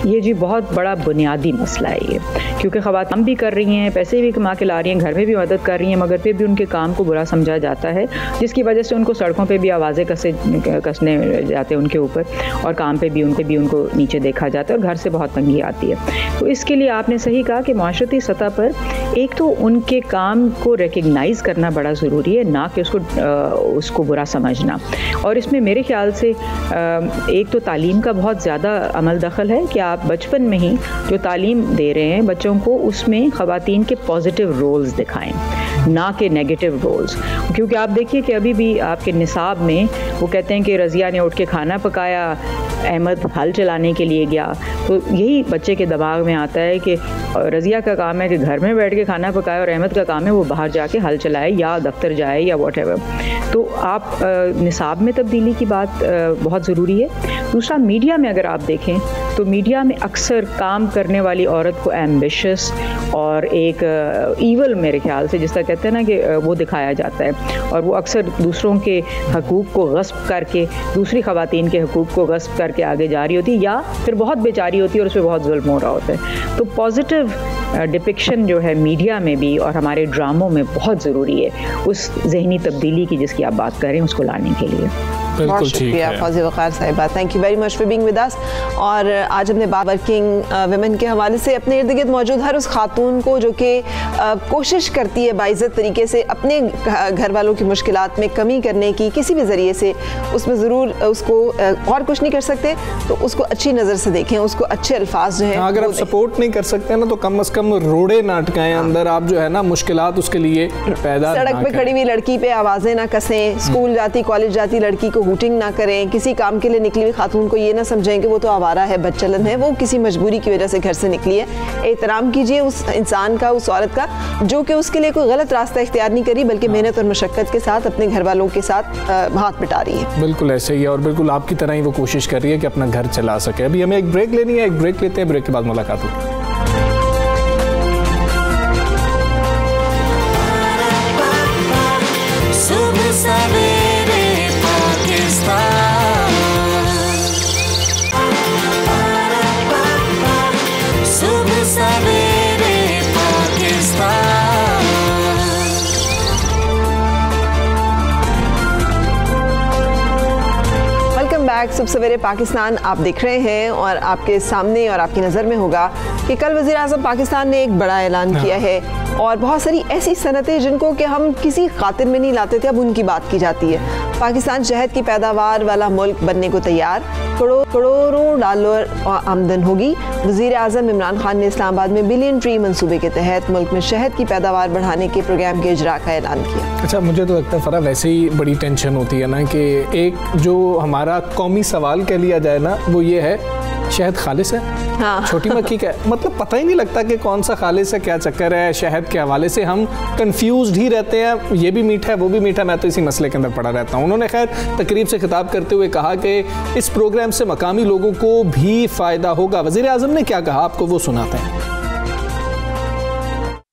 ये जी बहुत बड़ा बुनियादी मसला है ये, क्योंकि ख़वातीन काम भी कर रही हैं, पैसे भी कमा के ला रही हैं, घर में भी मदद कर रही हैं, मगर फिर भी उनके काम को बुरा समझा जाता है, जिसकी वजह से उनको सड़कों पे भी आवाज़ें कसने जाते हैं उनके ऊपर, और काम पे भी उनको नीचे देखा जाता है, और घर से बहुत तंगी आती है। तो इसके लिए आपने सही कहा कि माशरती सतह पर एक तो उनके काम को रिकग्नाइज़ करना बड़ा ज़रूरी है, ना कि उसको बुरा समझना। और इसमें मेरे ख्याल से एक तो तालीम का बहुत ज़्यादा अमल दखल है कि आप बचपन में ही जो तालीम दे रहे हैं बच्चों को, उसमें ख़वातीन के पॉजिटिव रोल्स दिखाएं, ना कि नेगेटिव रोल्स। क्योंकि आप देखिए कि अभी भी आपके निसाब में वो कहते हैं कि रज़िया ने उठ के खाना पकाया, अहमद हल चलाने के लिए गया, तो यही बच्चे के दिमाग में आता है कि रज़िया का काम है कि घर में बैठ के खाना पकाए और अहमद का काम है वो बाहर जाके हल चलाए या दफ्तर जाए या व्हाटएवर। तो आप निसाब में तब्दीली की बात बहुत ज़रूरी है। दूसरा, मीडिया में अगर आप देखें तो मीडिया में अक्सर काम करने वाली औरत को एम्बिशियस और एक ईवल, मेरे ख्याल से जिस तरह कहते हैं ना कि वो दिखाया जाता है, और वो अक्सर दूसरों के हकूक़ को गस्ब करके, दूसरी ख़वातीन के हकूक़ को गस्ब करके आगे जा रही होती है, या फिर बहुत बेचारी होती है और उस पर बहुत जुल्म हो रहा होता है। तो पॉजिटिव डिपिक्शन जो है मीडिया में भी और हमारे ड्रामों में बहुत ज़रूरी है, उस जहनी तब्दीली की जिसकी आप बात कर रहे हैं उसको लाने के लिए।
बहुत शुक्रिया फौज़े वक़ार साहिबा, thank you very much for being with us. और आज हमने बात वर्किंग वुमेन के हवाले से अपने इर्द गिर्द मौजूद हर उस खातून को जो कि कोशिश करती है बाइज़्ज़त तरीके से अपने घर वालों की मुश्किलात में कमी करने की, किसी भी ज़रिए से, उसमें ज़रूर उसको और कुछ नहीं कर सकते तो उसको अच्छी नज़र से देखें, उसको अच्छे अल्फाज जो हैं,
अगर आप सपोर्ट नहीं कर सकते ना तो कम से कम रोड़े ना अटकाएं अंदर, आप जो है ना मुश्किलात उसके लिए पैदा,
सड़क पे खड़ी हुई लड़की पे आवाज़ें ना कसें, स्कूल जाती कॉलेज जाती लड़की को हूटिंग ना करें, किसी काम के लिए निकली हुई खातून को ये ना समझें कि वो तो आवारा है, बदचलन है, वो किसी मजबूरी की वजह से घर से निकली है। एहतराम कीजिए उस इंसान का, उस औरत का जो कि उसके लिए कोई गलत रास्ता इख्तियार नहीं करी, बल्कि मेहनत और मशक्क़त के साथ अपने घर वालों के साथ हाथ बटा रही है।
बिल्कुल ऐसे ही है, और बिल्कुल आपकी तरह ही वो कोशिश कर रही है कि अपना घर चला सके। अभी हमें एक ब्रेक लेनी है, एक ब्रेक लेते हैं, ब्रेक के बाद मुलाकात होगी।
सुबह सवेरे पाकिस्तान आप देख रहे हैं, और आपके सामने और आपकी नज़र में होगा कि कल वज़ीर आज़म पाकिस्तान ने एक बड़ा ऐलान किया है, और बहुत सारी ऐसी सनतें जिनको कि हम किसी खातिर में नहीं लाते थे, अब उनकी बात की जाती है। पाकिस्तान शहद की पैदावार वाला मुल्क बनने को तैयार, करोड़ों डॉलर आमदन होगी। वज़ीर आज़म इमरान खान ने इस्लामाबाद में बिलियन ट्री मंसूबे के तहत मुल्क में शहद की पैदावार बढ़ाने के प्रोग्राम के इजरा का ऐलान किया।
अच्छा, मुझे तो लगता है फरा वैसे ही बड़ी टेंशन होती है ना कि एक जो हमारा कौमी सवाल कह लिया जाए ना, वो ये है शहद खालिस है,
हाँ।
छोटी मक्खी का मतलब पता ही नहीं लगता कि कौन सा खालिस है, क्या चक्कर है। शहद के हवाले से हम कंफ्यूज ही रहते हैं, ये भी मीठा है वो भी मीठा, मैं तो इसी मसले के अंदर पड़ा रहता हूँ। उन्होंने खैर तकरीब से खिताब करते हुए कहा कि इस प्रोग्राम से मकामी लोगों को भी फ़ायदा होगा। वज़ीर आज़म ने क्या कहा आपको वो सुनाते हैं।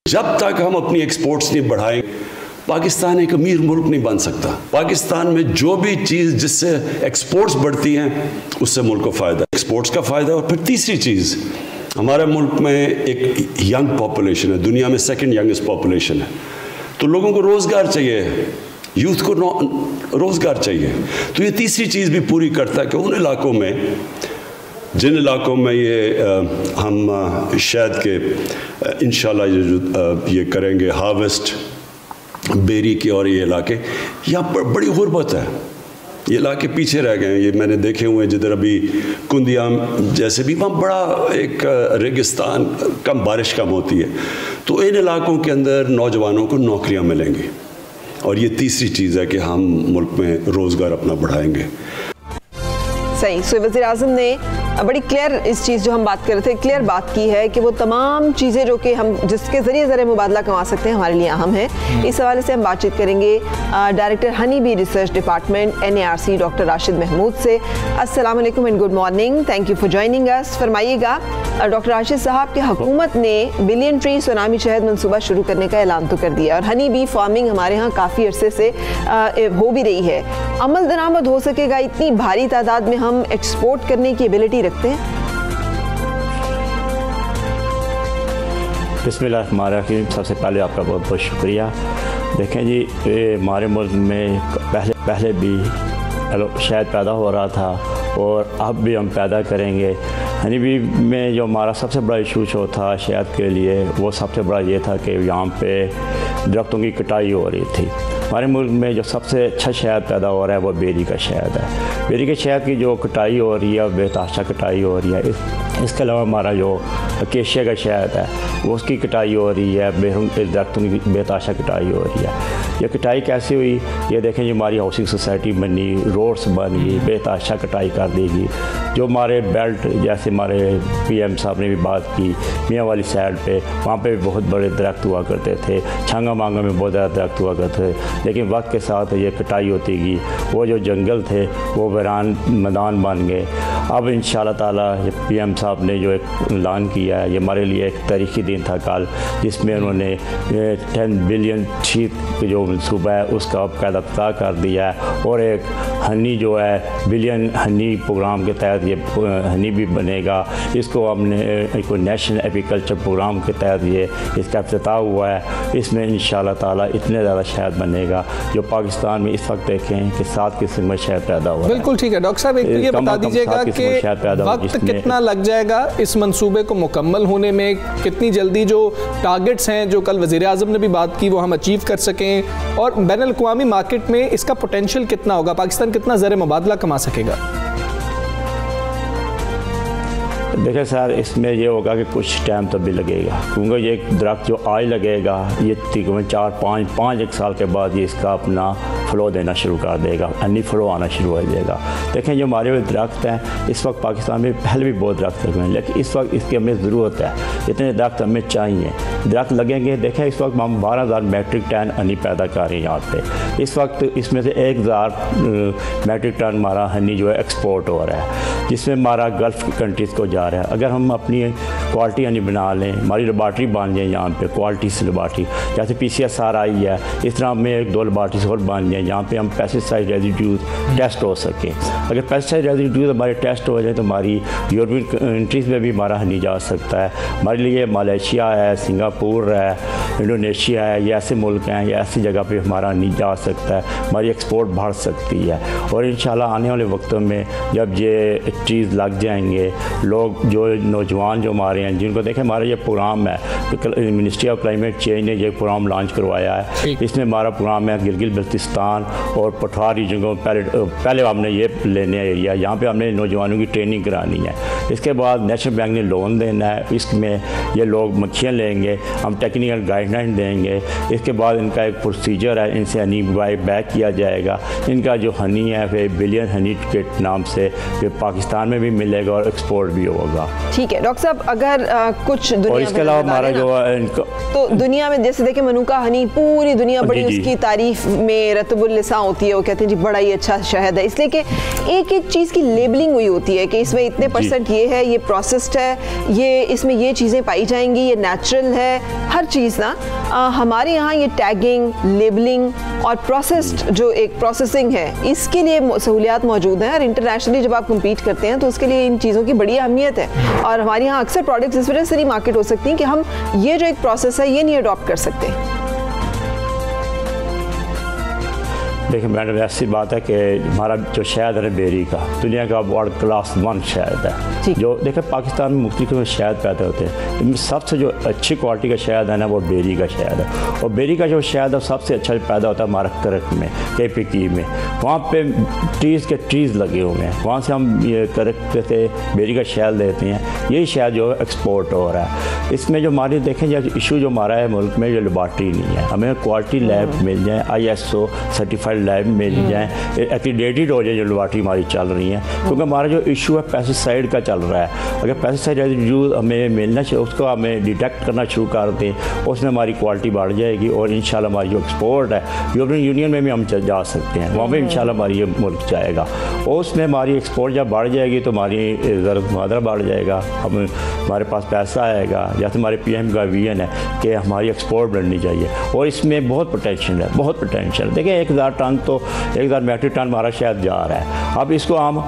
जब तक हम अपनी एक्सपोर्ट्स नहीं बढ़ाएंगे, पाकिस्तान एक अमीर मुल्क नहीं बन सकता। पाकिस्तान में जो भी चीज़ जिससे एक्सपोर्ट्स बढ़ती हैं उससे मुल्क को फ़ायदा, एक्सपोर्ट्स का फ़ायदा। और फिर तीसरी चीज़, हमारे मुल्क में एक यंग पॉपुलेशन है, दुनिया में सेकंड यंगेस्ट पॉपुलेशन है, तो लोगों को रोज़गार चाहिए, यूथ को रोज़गार चाहिए। तो ये तीसरी चीज़ भी पूरी करता है कि उन इलाकों में, जिन इलाकों में ये हम शहद के इंशाल्लाह ये करेंगे हार्वेस्ट बेरी की, और ये इलाके यहाँ पर बड़ी गुर्बत है, ये इलाके पीछे रह गए हैं। ये मैंने देखे हुए हैं, जिधर अभी कुंदियाम जैसे भी, वहाँ बड़ा एक रेगिस्तान, कम बारिश कम होती है। तो इन इलाकों के अंदर नौजवानों को नौकरियाँ मिलेंगी, और ये तीसरी चीज़ है कि हम मुल्क में रोज़गार अपना बढ़ाएंगे।
सही। सो वज़ीर आज़म ने बड़ी क्लियर इस चीज़ जो हम बात कर रहे थे, क्लियर बात की है कि वो तमाम चीज़ें जो कि हम जिसके ज़रिए ज़रिए मुबादला कमा सकते हैं हमारे लिए अहम है। इस हवाले से हम बातचीत करेंगे director honey bee research department NARC doctor Rashid Mahmood से। अस्सलाम वालेकुम and good morning, thank you for joining us. फरमाइएगा डॉक्टर राशिद साहब कि हुकूमत ने बिलियन ट्री सुनामी शहद मनसूबा शुरू करने का ऐलान तो कर दिया, और हनी बी फार्मिंग हमारे यहाँ काफ़ी अरसे से हो भी रही है। अमल दरामद हो सकेगा? इतनी भारी तादाद में हम एक्सपोर्ट करने की एबिलिटी रखते हैं?
बिस्मिल्लाहिर्रहमानिर्रहीम। सबसे पहले आपका बहुत बहुत शुक्रिया। देखें जी, हमारे मुल्क में पहले भी शहद पैदा हो रहा था और अब भी हम पैदा करेंगे। हनी बी में जो हमारा सबसे बड़ा इशू जो था शहद के लिए, वो सबसे बड़ा ये था कि यहाँ पे दरख्तों की कटाई हो रही थी। हमारे मुल्क में जो सबसे अच्छा शहद पैदा हो रहा है वो बेरी का शहद है। बेरी के शहद की जो कटाई हो रही है, बेतहाशा कटाई हो रही है। इसके अलावा हमारा जो अकेशिया का शहद है वो उसकी कटाई हो रही है, दरख्तों की बेतहाशा कटाई हो रही है। ये कटाई कैसे हुई? ये देखें, जो हमारी हाउसिंग सोसाइटी बनी, रोड्स बन गई, बेतहाशा कटाई कर देगी। जो हमारे बेल्ट, जैसे हमारे PM साहब ने भी बात की, मियाँ वाली साइड पे, वहाँ पे भी बहुत बड़े दरख्त हुआ करते थे। छांगा मांगा में बहुत ज़्यादा दरख्त हुआ करते थे, लेकिन वक्त के साथ ये कटाई होती गई। वो जो जंगल थे वो वीरान मैदान बन गए। अब इंशाअल्लाह ताला PM साहब ने जो एक ऐलान किया है, ये हमारे लिए एक तारीखी दिन था कल, जिसमें उन्होंने 10 बिलियन शीट जो मनसूबा है उसका कायदा कर दिया है। और एक हनी जो है बिलियन हनी प्रोग्राम के तहत ये हनी भी बनेगा। इसको हमने एक नेशनल एग्रीकल्चर प्रोग्राम के तहत ये इसका इफ्तिताह हुआ है। इसमें इंशाअल्लाह ताला इतने ज़्यादा शहद बनेगा जो पाकिस्तान में इस वक्त देखें कि 7 किस्म में शहद पैदा हुआ है।
बिल्कुल ठीक है। डॉक्टर साहब, एक तो ये बता दीजिएगा कि वक्त कितना लग जाएगा इस मंसूबे को मुकम्मल होने में? कितनी जल्दी जो टारगेट्स हैं जो कल वज़ीर आज़म ने भी बात की वो हम अचीव कर सकें, और बैनुल-अक़वामी मार्केट में इसका पोटेंशियल कितना होगा? पाकिस्तान कितना ज़र मुबादला कमा सकेगा?
देखिए सर, इसमें ये होगा कि कुछ टाइम तो भी लगेगा, क्योंकि ये दरख्त जो आज लगेगा ये तकरीबन 4-5 एक साल के बाद ये इसका अपना फ़्लो देना शुरू कर देगा, हनी फ़्लो आना शुरू हो जाएगा। देखें, जो हमारे दरख्त हैं इस वक्त पाकिस्तान में पहले भी बहुत दरख्त लगे हैं, लेकिन इस वक्त इसकी हमें ज़रूरत है, इतने दरख्त हमें चाहिए। दरख्त लगेंगे। देखें, इस वक्त हम 12,000 मेट्रिक टन हनी पैदा कर रहे हैं यहाँ पे। इस वक्त इसमें से 1,000 मेट्रिक टन हमारा हनी जो है एक्सपोर्ट हो रहा है, जिसमें हमारा गल्फ़ कंट्रीज़ को जा रहा है। अगर हम अपनी क्वालिटी हनी बना लें, हमारी लेबार्ट्री बन जाए यहाँ पे, क्वालिटी से लेबार्ट्री, जैसे PCSR आई है, इस तरह हमें 1-2 लेबार्ट्रीज और बन जाए जहाँ पे हम पेस्टिसाइड रेजिड्यूज टेस्ट हो सकें। अगर पेस्टिसाइड रेजिड्यूज हमारे टेस्ट हो जाए तो हमारी यूरोपियन कंट्रीज़ में भी हमारा हनी जा सकता है। हमारे लिए मलेशिया है, सिंगापुर है, इंडोनेशिया है, ये ऐसे मुल्क हैं, ये ऐसी जगह पे हमारा हनी जा सकता है, हमारी एक्सपोर्ट बढ़ सकती है। और इंशाल्लाह आने वाले वक्तों में जब ये चीज़ लग जाएंगे, लोग जो नौजवान जो हमारे रहे हैं, जिनको देखें हमारा ये प्रोग्राम है, मिनिस्ट्री ऑफ क्लाइमेट चेंज ने ये प्रोग्राम लॉन्च करवाया है। इसमें हमारा प्रोग्राम है गिलगित बल्तिस्तान और पठार रीजन को पहले हमने ये लेने एरिया, यहाँ पे हमने नौजवानों की ट्रेनिंग करानी है। इसके बाद नेशनल बैंक ने लोन देना है, इसमें ये लोग मक्खियाँ लेंगे, हम टेक्निकल गाइडलाइन देंगे। इसके बाद इनका एक प्रोसीजर है, इनसे हनी बैक किया जाएगा। इनका जो हनी है फिर बिलियन हनी के नाम से फिर पाकिस्तान में भी मिलेगा और एक्सपोर्ट भी होगा।
ठीक है डॉक्टर साहब, अगर कुछ दुनिया
और इसके अलावा हमारा जो
तो दुनिया में जैसे देखें मनुका हनी पूरी दुनिया बड़ी उसकी तारीफ में रतबुल लिसा होती है, वो कहते हैं जी बड़ा ही अच्छा शहद है, इसलिए कि एक एक चीज़ की लेबलिंग हुई होती है कि इसमें इतने % ये है, ये प्रोसेस्ड है, ये इसमें ये चीज़ें पाई जाएंगी, ये नेचुरल है, हर चीज़ ना हमारे यहाँ ये टैगिंग, लेबलिंग और प्रोसेस्ड जो एक प्रोसेसिंग है, इसके लिए सहूलियात मौजूद हैं। और इंटरनेशनली जब आप कम्पीट करते हैं तो उसके लिए इन चीज़ों की बड़ी अहमियत है। और हमारे यहाँ अक्सर प्रोडक्ट्स इस वजह से नहीं मार्केट हो सकती हैं कि हम ये जो एक प्रोसेस है ये नहीं अडॉप्ट कर सकते।
देखिए मैडम, ऐसी बात है कि हमारा जो शहद है बेरी का दुनिया का वर्ल्ड क्लास 1 शहद है। जो देखिए पाकिस्तान में मुख्तलिफ शहद पैदा होते हैं, इनमें सबसे जो अच्छी क्वालिटी का शहद है ना वो बेरी का शहद है। और बेरी का जो शहद है सबसे अच्छा पैदा होता है हमारा करक में, KPK में, वहाँ पे ट्रीज़ लगे हुए हैं, वहाँ से हम ये करक से बेरी का शहद लेते हैं। यही शहद जो एक्सपोर्ट हो रहा है। इसमें जो हमारी देखें जो इशू जो हमारा है मुल्क में, जो लेबॉर्ट्री नहीं है, हमें क्वालिटी लैब मिल जाए, ISO सर्टिफाइड लैब मिल जाए, एक्रीडेटेड हो जाए जो लेबॉर्ट्री हमारी चल रही है। क्योंकि हमारा जो इशू है पेस्टिसाइड का चल रहा है, अगर पेस्टिसाइड रेजिड्यू हमें मिलना चाहिए उसको हमें डिटेक्ट करना शुरू कर दें, उसमें हमारी क्वालिटी बढ़ जाएगी और इंशाल्लाह हमारी जो एक्सपोर्ट है यूरोपियन यूनियन में भी हम जा सकते हैं, वहाँ पर इंशाल्लाह हमारी ये मुल्क जाएगा। और उसमें हमारी एक्सपोर्ट जब बढ़ जाएगी तो हमारी ज़रूरत मुआवजा बढ़ जाएगा, हमारे पास पैसा आएगा। जैसे हमारे PM का विजन है कि हमारी एक्सपोर्ट बढ़नी चाहिए और इसमें बहुत पोटेंशियल है, बहुत पोटेंशियल। देखिए 1000 टन तो 1000 मैट्रिक टन हमारा शायद जा रहा है, अब इसको हम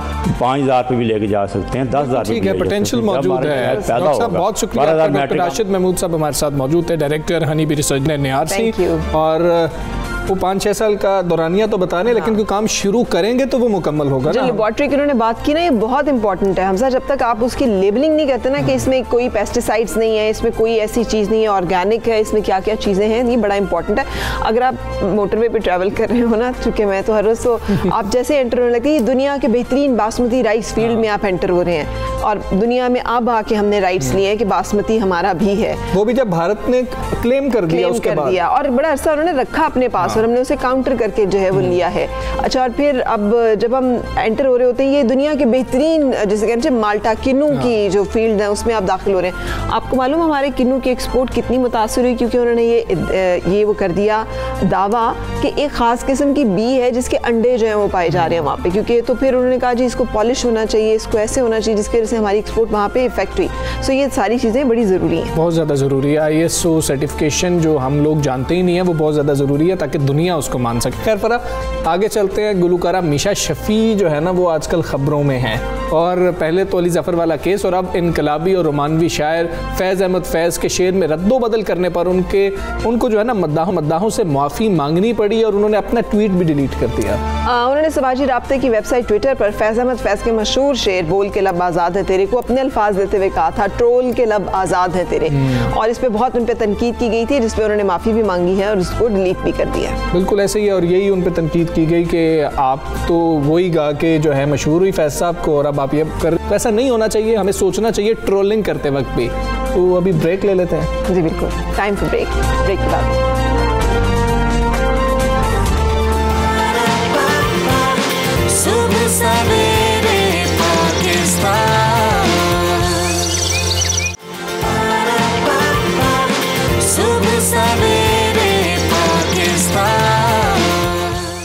5000 पे भी लेके जा सकते हैं, 10,000
ठीक है, पोटेंशियल मौजूद है। डॉक्टर साहब बहुत शुक्रिया, डॉक्टर राशिद महमूद साहब हमारे साथ मौजूद थे, director honey bee research NARC। और वो 5-6 साल का दौरानिया तो बता रहे, लेकिन कोई काम शुरू करेंगे तो वो मुकम्मल होगा ना।
लेबॉर्ट्री की उन्होंने बात की ना, ये बहुत इंपॉर्टेंट है हमसा। जब तक आप उसकी लेबलिंग नहीं करते ना कि इसमें कोई पेस्टिसाइड्स नहीं है, इसमें कोई ऐसी चीज़ नहीं है, ऑर्गेनिक है, इसमें क्या क्या चीज़ें हैं, ये बड़ा इंपॉर्टेंट है। अगर आप मोटरवे पे ट्रैवल कर रहे हो ना, चूँकि मैं तो हर रोज़ तो आप जैसे एंटर होने लगती है, दुनिया के बेहतरीन बासमती राइस फील्ड में आप एंटर हो रहे हैं और दुनिया में अब आके हमने राइट्स लिए हैं कि बासमती हमारा भी है,
वो भी जब भारत ने क्लेम कर दिया उसके बाद,
और बड़ा अरसा उन्होंने रखा अपने पास और हमने उसे काउंटर करके जो है वो लिया है। अच्छा, और फिर अब जब हम एंटर हो रहे होते हैं, ये दुनिया के बेहतरीन जैसे कहते हैं माल्टा किन्नू की जो फील्ड है उसमें आप दाखिल हो रहे हैं। आपको मालूम हमारे किन्नू की एक्सपोर्ट कितनी मुतासर हुई, क्योंकि उन्होंने ये वो कर दिया दावा कि एक ख़ास किस्म की बी है जिसके अंडे जो है वो पाए जा रहे हैं वहाँ पे, क्योंकि तो फिर उन्होंने कहा जी इसको पॉलिश होना चाहिए, इसको ऐसे होना चाहिए, जिसकी वजह से हमारी एक्सपोर्ट वहाँ पे इफेक्ट हुई। सो ये सारी चीज़ें बड़ी ज़रूरी हैं,
बहुत ज़्यादा ज़रूरी है। ISO सर्टिफिकेशन जो हम लोग जानते ही नहीं है वो बहुत ज़्यादा ज़रूरी है ताकि दुनिया उसको मान सके। खैर फरा आगे चलते हैं। गुलकारा मीशा शफ़ी जो है ना वो आजकल ख़बरों में है, और पहले तो अली ज़फ़र वाला केस और अब इनकलाबी और रोमानवी शायर फैज़ अहमद फैज़ के शेर में रद्दो बदल करने पर उनको जो है ना मद्दाहों से माफ़ी मांगनी पड़ी और उन्होंने अपना ट्वीट भी डिलीट कर दिया।
उन्होंने समाजी राब्ते की वेबसाइट ट्विटर पर फैज़ अहमद फैज़ के मशहूर शेर बोल के लब आज़ाद है तेरे को अपने अल्फाज देते हुए कहा था ट्रोल के लब आज़ाद है तेरे, और इस पर बहुत उन पर तनकीद की गई थी, जिस पर उन्होंने माफ़ी भी मांगी है और उसको डिलीट भी कर दिया।
बिल्कुल ऐसे ही, और यही उन पर तनकीद की गई कि आप तो वही गा के जो है मशहूर हुई फैज़ साहब को, और अब आप ये कर, ऐसा नहीं होना चाहिए, हमें सोचना चाहिए ट्रोलिंग करते वक्त भी। तो अभी ब्रेक ले लेते हैं।
जी बिल्कुल, टाइम फॉर ब्रेक के बाद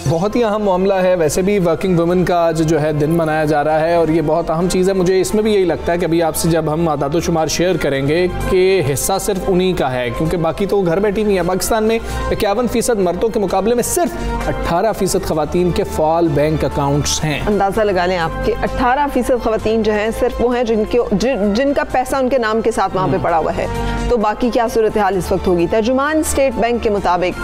बहुत ही अहम मामला है। वैसे भी वर्किंग वुमेन का आज जो है दिन मनाया जा रहा है और ये बहुत अहम चीज़ है। मुझे इसमें भी यही लगता है कि अभी आपसे जब हम आदाद-ओ-शुमार शेयर करेंगे कि हिस्सा सिर्फ उन्हीं का है, क्योंकि बाकी तो घर बैठी नहीं है। पाकिस्तान में 51% मर्दों के मुकाबले में सिर्फ 18% खवातीन के फ़ाल बैंक अकाउंट्स हैं।
अंदाज़ा लगा लें आपके 18% खवातीन जो हैं सिर्फ वो हैं जिनका पैसा उनके नाम के साथ वहाँ पे पड़ा हुआ है। तो बाकी क्या सूरत हाल इस वक्त होगी? तर्जुमान स्टेट बैंक के मुताबिक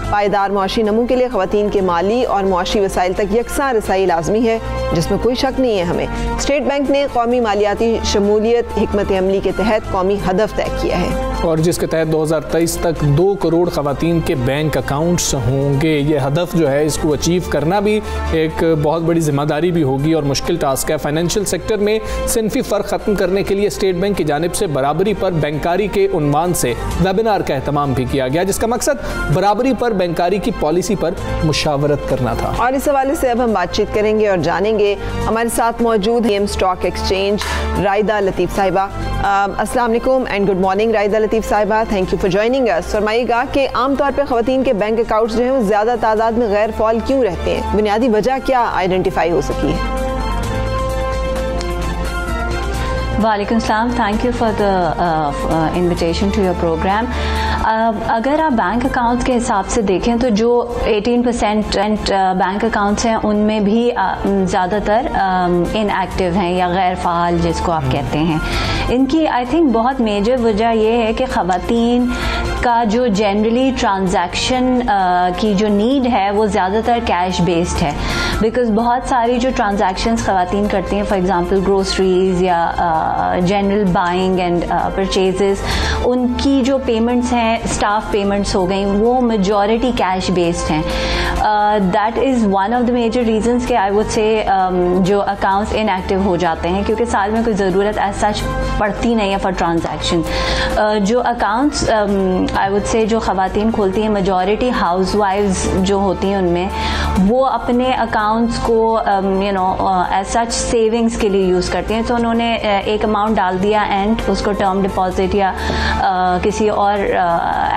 पायदार मुआशी नमू के लिए खवातीन के माली माली और मुआशी वसाइल तक यकसां रसाई लाजमी है, जिसमें कोई शक नहीं है हमें। स्टेट बैंक ने कौमी मालियाती शमूलियत हिकमत अमली के तहत कौमी हदफ तय किया है
और जिसके तहत 2023 तक 2 करोड़ ख़वातीन के बैंक अकाउंट्स होंगे। ये हदफ जो है इसको अचीव करना भी एक बहुत बड़ी जिम्मेदारी भी होगी और मुश्किल टास्क है। फाइनेंशियल सेक्टर में सिनफी फ़र्क ख़त्म करने के लिए स्टेट बैंक की जानिब से बराबरी पर बैंकारी के उन्वान से वेबिनार का एहतमाम भी किया गया, जिसका मकसद बराबरी पर बैंकारी की पॉलिसी पर मुशावरत करना था।
और इस हवाले से अब हम बातचीत करेंगे और जानेंगे। हमारे साथ मौजूद है स्टॉक एक्सचेंज रायदा लतीफ़ साहिबा। अस्सलाम वालेकुम and good morning Raida Latif साहिबा, thank you for joining us. फरमाइएगा कि आमतौर पर ख़वातीन के बैंक अकाउंट्स जो हैं वो ज़्यादा तादाद में गैर फ़ाल क्यों रहते हैं? बुनियादी वजह क्या आइडेंटिफाई हो सकी है?
वालेकुम सलाम, thank you for the invitation to your programme. अगर आप बैंक अकाउंट्स के हिसाब से देखें तो जो 18% बैंक अकाउंट्स हैं उनमें भी ज़्यादातर इनएक्टिव हैं या गैर फ़ाल जिसको आप कहते हैं। इनकी आई थिंक बहुत मेजर वजह ये है कि ख़वातीन का जो जनरली ट्रांजैक्शन की जो नीड है वो ज़्यादातर कैश बेस्ड है, बिकॉज़ बहुत सारी जो ट्रांजैक्शंस ख़वातीन करती हैं, फॉर एग्ज़ाम्पल ग्रोसरीज़ या जनरल बाइंग एंड परचेजेस, उनकी जो पेमेंट्स हैं स्टाफ पेमेंट्स हो गई, वो मेजॉरिटी कैश बेस्ड हैं। That is one of the major reasons कि आई वुड से जो अकाउंट्स इनएक्टिव हो जाते हैं, क्योंकि साल में कोई ज़रूरत एज सच पड़ती नहीं है फॉर ट्रांजैक्शन। जो अकाउंट्स आई वुड से जो ख़वातीन खोलती हैं, मेजॉरिटी हाउस वाइफ्स जो होती हैं उनमें, वो अपने अकाउंट्स को you know as such savings के लिए यूज़ करती हैं। तो उन्होंने एक अमाउंट डाल दिया एंड उसको टर्म डिपॉजिट या किसी और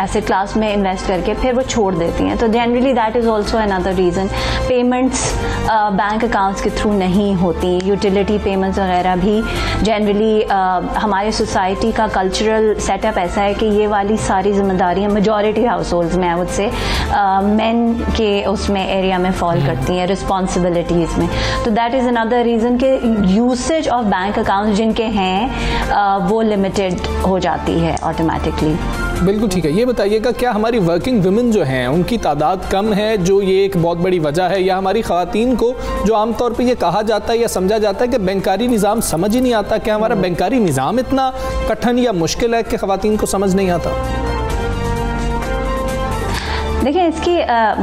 एसेट क्लास में इन्वेस्ट करके फिर वो छोड़ देती हैं। तो generally that is also another reason. Payments bank accounts के थ्रू नहीं होती, यूटिलिटी पेमेंट्स वगैरह भी जनरली हमारे सोसाइटी का कल्चरल सेटअप ऐसा है कि ये वाली सारी जिम्मेदारियाँ मेजॉरिटी हाउस होल्ड्स में आई वुड से मेन के उसमें एरिया में फॉल करती हैं रिस्पॉन्सिबिलिटीज़ में। तो दैट इज़ अनदर रीज़न कि यूसेज ऑफ बैंक अकाउंट जिनके हैं वो लिमिटेड हो जाती है ऑटोमेटिकली।
बिल्कुल ठीक है। ये बताइएगा, क्या हमारी वर्किंग वुमेन जो हैं उनकी तादाद कम है, जो ये एक बहुत बड़ी वजह है, या हमारी ख़वातीन को जो आमतौर पे ये कहा जाता है या समझा जाता है कि बैंकारी निज़ाम समझ ही नहीं आता, क्या हमारा बैंकारी निज़ाम इतना कठिन या मुश्किल है कि ख़वातीन को समझ नहीं आता?
देखिए, इसकी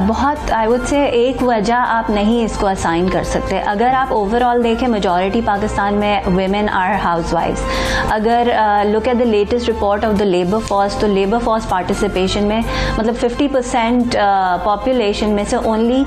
बहुत आई वुड से एक वजह आप नहीं इसको असाइन कर सकते। अगर आप ओवरऑल देखें, मेजॉरिटी पाकिस्तान में वुमेन आर हाउसवाइफ्स। अगर look at the latest report of the labour force, तो लेबर फोर्स पार्टिसिपेशन में मतलब 50% पॉपुलेशन में से ओनली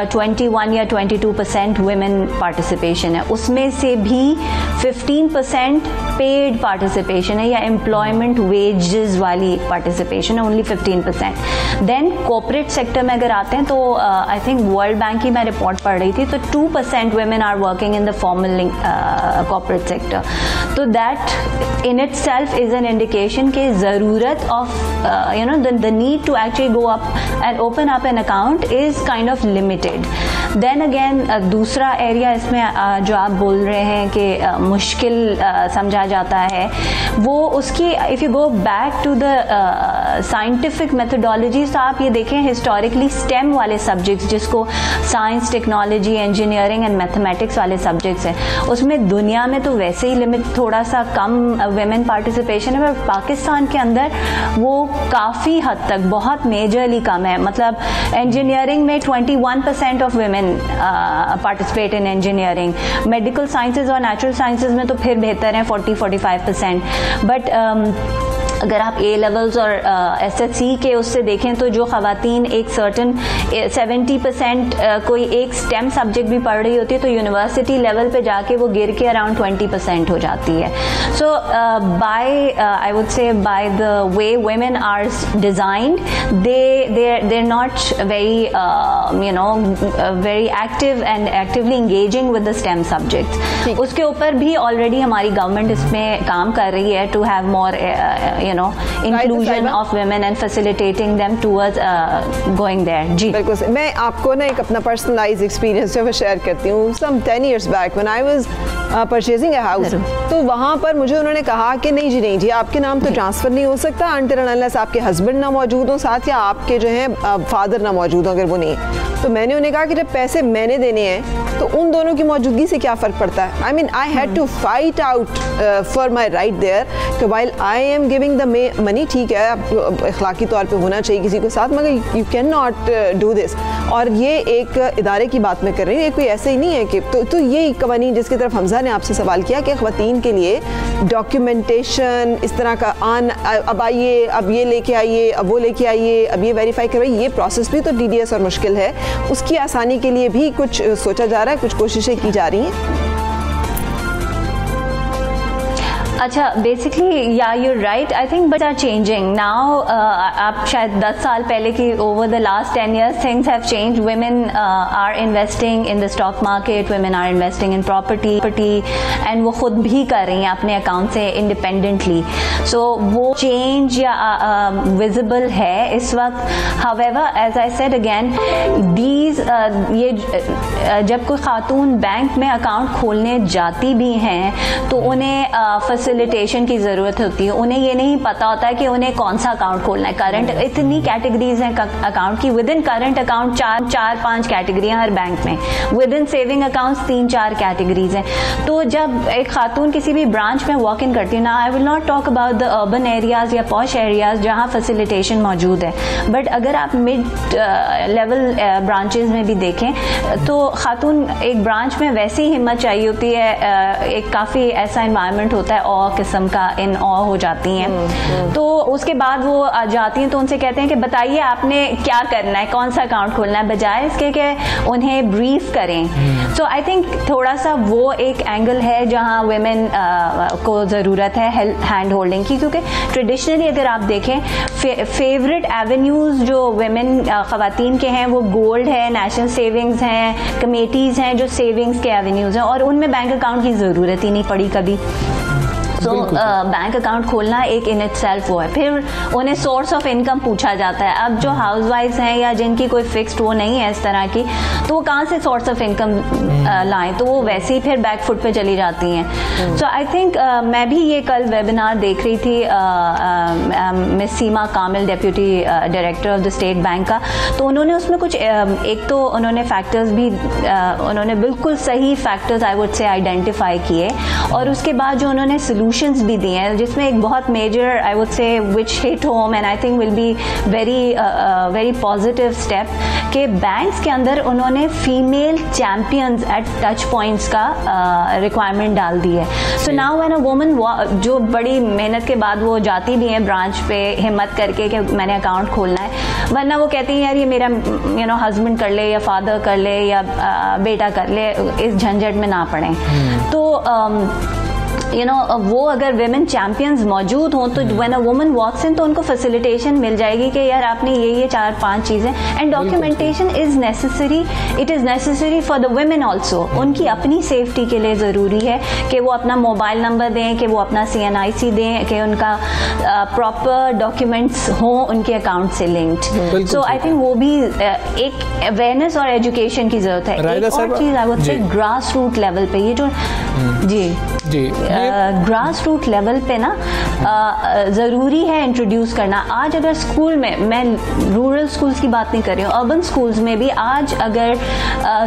21 या 22% वुमेन पार्टिसिपेशन है। उसमें से भी 15% पेड पार्टिसिपेशन है या एम्प्लॉयमेंट वेजेस वाली पार्टिसिपेशन है, ओनली 15%। देन कॉर्पोरेट सेक्टर में अगर आते हैं तो आई थिंक वर्ल्ड बैंक की मैं रिपोर्ट पढ़ रही थी तो 2% women are working in the formal corporate sector. तो that in itself is an indication कि ज़रूरत of you know the need to actually go up and open up an account is kind of limited. Then again दूसरा area इसमें जो आप बोल रहे हैं कि मुश्किल समझा जाता है, वो उसकी if you go back to the scientific methodology, तो आप ये देखें हिस्टोरिकली स्टेम वाले सब्जेक्ट्स जिसको science, technology, engineering and mathematics वाले सब्जेक्ट्स हैं, उसमें दुनिया में तो वैसे ही लिमिट थोड़ा सा कम वुमेन पार्टिसिपेशन है, पर पाकिस्तान के अंदर वो काफ़ी हद तक बहुत मेजरली कम है। मतलब इंजीनियरिंग में 21% of women participate in engineering, medical sciences और नेचुरल साइंसेज में तो फिर बेहतर हैं 40-45%। बट अगर आप ए लेवल्स और एसएससी के उससे देखें तो जो ख़वातीन एक सर्टन 70% कोई एक स्टेम सब्जेक्ट भी पढ़ रही होती है तो यूनिवर्सिटी लेवल पे जाके वो गिर के अराउंड 20% हो जाती है। So by I would say by the way women are designed, they're not very you know very active and actively engaging with the STEM subjects. उसके ऊपर भी ऑलरेडी हमारी गवर्नमेंट इसमें काम कर रही है to have more inclusion of women and facilitating them towards going there. जी
बिल्कुल। मैं आपको ना एक अपना पर्सनलाइज एक्सपीरियंस जो है शेयर करती हूँ। सम 10 years back when I was purchasing a house, तो वहाँ पर मुझे उन्होंने कहा कि नहीं जी, नहीं जी, आपके नाम तो ट्रांसफ़र नहीं हो सकता अनटिल अनलेस आपके हस्बैंड ना मौजूद हों साथ, या आपके जो है फादर ना मौजूद हों अगर वो नहीं। तो मैंने उन्हें कहा कि जब पैसे मैंने देने हैं तो उन दोनों की मौजूदगी से क्या फ़र्क पड़ता है। I mean I had to fight out for my right there कि while I am giving the money, ठीक है अब अखलाकी तौर पर होना चाहिए किसी के साथ, मगर you can not do this. और ये एक इदारे की बात मैं कर रही हूँ, ये कोई ऐसे ही नहीं है कि तो ये कवानीन जिसकी तरफ हमजा ने आपसे सवाल किया कि ख़वातीन के लिए डॉक्यूमेंटेशन इस तरह का अब आइए, अब ये लेके आइए, अब वो लेके आइए, अब ये वेरीफाई करवाइए, ये प्रोसेस भी तो टीडियस और मुश्किल है। उसकी आसानी के लिए भी कुछ सोचा जा रहा है, कुछ कोशिशें की जा रही हैं।
अच्छा, basically yeah you right, I think but are changing now. आप शायद 10 साल पहले की over the last 10 years things have change. Women are investing in the stock market, women are investing in property and वो खुद भी कर रही हैं अपने अकाउंट से इंडिपेंडेंटली। सो वो चेंज या विजिबल है इस वक्त। However as I said again, these ये जब कोई खातून बैंक में अकाउंट खोलने जाती भी हैं तो उन्हें फैसिलिटेशन की ज़रूरत होती है। उन्हें ये नहीं पता होता है कि उन्हें कौन सा अकाउंट खोलना है। करंट इतनी कैटेगरीज हैं अकाउंट की। विद इन करंट अकाउंट 4-5 कैटेगरियाँ हर बैंक में। Within saving accounts 3-4 categories हैं। तो जब एक खातून किसी भी ब्रांच में वॉक इन करती है ना, I will not talk about the urban areas या पॉश एरियाज जहाँ फैसिलिटेशन मौजूद है, बट अगर आप मिड लेवल ब्रांचेज में भी देखें तो खातून एक ब्रांच में वैसी ही हिम्मत चाहिए होती है। एक काफ़ी ऐसा इन्वायरमेंट होता है, किस्म का इन ऑ हो जाती हैं। तो उसके बाद वो आ जाती हैं तो उनसे कहते हैं कि बताइए आपने क्या करना है, कौन सा अकाउंट खोलना है, बजाय इसके कि उन्हें ब्रीफ करें। सो आई थिंक थोड़ा सा वो एक एंगल है जहां वुमेन को ज़रूरत है हैंड होल्डिंग की, क्योंकि ट्रेडिशनली अगर आप देखें फेवरेट एवेन्यूज़ जो वुमेन ख़वातीन के हैं वो गोल्ड है, नेशनल सेविंग्स हैं, कमेटीज़ हैं जो सेविंग्स के एवेन्यूज़ हैं, और उनमें बैंक अकाउंट की ज़रूरत ही नहीं पड़ी कभी। तो बैंक अकाउंट खोलना एक इन इटसेल्फ वो है। फिर उन्हें सोर्स ऑफ इनकम पूछा जाता है। अब जो हाउसवाइफ्स हैं या जिनकी कोई फिक्स्ड वो नहीं है इस तरह की, तो वो कहाँ से सोर्स ऑफ इनकम लाएं, तो वो वैसे ही फिर बैक फुट पे चली जाती हैं। सो आई थिंक मैं भी ये कल वेबिनार देख रही थी miss Seema Kamil, deputy director of the state bank का। तो उन्होंने उसमें कुछ एक तो उन्होंने फैक्टर्स भी उन्होंने बिल्कुल सही फैक्टर्स आई वुड से आइडेंटिफाई किए, और उसके बाद जो उन्होंने सॉल्यूशंस भी दिए हैं, जिसमें एक बहुत major I would say which hit home and I think will be very positive step कि बैंक्स के अंदर उन्होंने female champions at touch points का रिक्वायरमेंट डाल दी है। So now when a woman जो बड़ी मेहनत के बाद वो जाती भी हैं ब्रांच पे हिम्मत करके कि मैंने अकाउंट खोलना है, वरना वो कहती हैं यार ये मेरा हस्बैंड कर ले या फादर कर ले या बेटा कर ले, इस झंझट में ना पड़ें। तो वो अगर विमेन चैंपियंस मौजूद हों तो व्हेन अ वुमन वॉक्स इन तो उनको फैसिलिटेशन मिल जाएगी कि यार आपने ये 4-5 चीज़ें, and documentation is necessary, it is necessary for the women also. उनकी अपनी सेफ्टी के लिए ज़रूरी है कि वो अपना मोबाइल नंबर दें, कि वो अपना CNIC दें, कि उनका प्रॉपर डॉक्यूमेंट्स हों उनके अकाउंट से लिंक्ड। सो आई थिंक वो भी एक अवेयरनेस और एजुकेशन की ज़रूरत है। एक और चीज़ I would say grass root level पे ये जो जी ग्रास रूट लेवल पे ना ज़रूरी है इंट्रोड्यूस करना। आज अगर स्कूल में, मैं रूरल स्कूल्स की बात नहीं कर रही हूँ, अर्बन स्कूल्स में भी आज अगर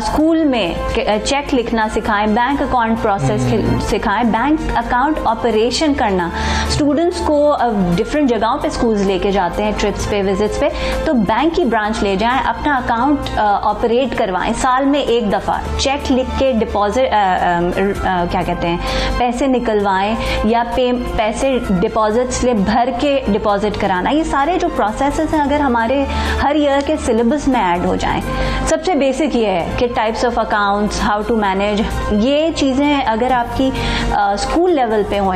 स्कूल में चेक लिखना सिखाएं, बैंक अकाउंट प्रोसेस सिखाएं, बैंक अकाउंट ऑपरेशन करना, स्टूडेंट्स को डिफरेंट जगहों पे स्कूल्स लेके जाते हैं ट्रिप्स पे, विजिट्स पे, तो बैंक की ब्रांच ले जाएं, अपना अकाउंट ऑपरेट करवाएं, साल में एक दफ़ा चेक लिख के डिपॉजिट क्या कहते हैं पैसे निकलवाएं या पैसे डिपॉजिट स्लिप भर के डिपॉजिट कराना, ये सारे जो प्रोसेसेस हैं अगर हमारे हर ईयर के सिलेबस में ऐड हो जाएं। सबसे बेसिक ये है कि types of accounts, how to manage, ये चीज़ें अगर आपकी स्कूल लेवल पे हों,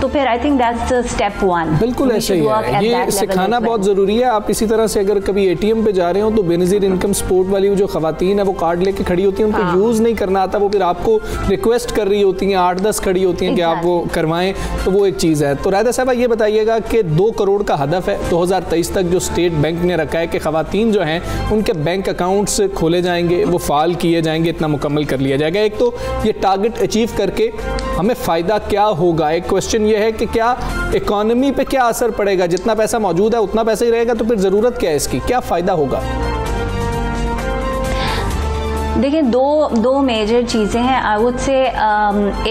तो फिर आई थिंक दैट्स स्टेप 1।
बिल्कुल ऐसे ही है, ये सिखाना बहुत ज़रूरी है। आप इसी तरह से अगर कभी ATM पे जा रहे हो तो बेनज़ीर इनकम सपोर्ट वाली जो खवातीन है वो कार्ड लेके खड़ी होती हैं, उनको यूज़ नहीं करना आता, वो फिर आपको रिक्वेस्ट कर रही होती हैं, 8-10 खड़ी होती हैं कि आप वो करवाएं, तो वो एक चीज़ है। तो रायदा साहबा ये बताइएगा कि 2 करोड़ का हदफ है 2023 तक जो स्टेट बैंक ने रखा है कि खवातीन जो हैं उनके बैंक अकाउंट्स खोले जाएंगे, वो फाल किए जाएंगे, इतना मुकम्मल कर लिया जाएगा। एक तो ये टारगेट अचीव करके हमें फ़ायदा क्या होगा? एक क्वेश्चन ये है कि क्या इकॉनमी पे क्या असर पड़ेगा? जितना पैसा मौजूद है उतना पैसा ही रहेगा, तो फिर ज़रूरत क्या है इसकी, क्या फ़ायदा होगा?
देखिए दो मेजर चीज़ें हैं आई वुड से।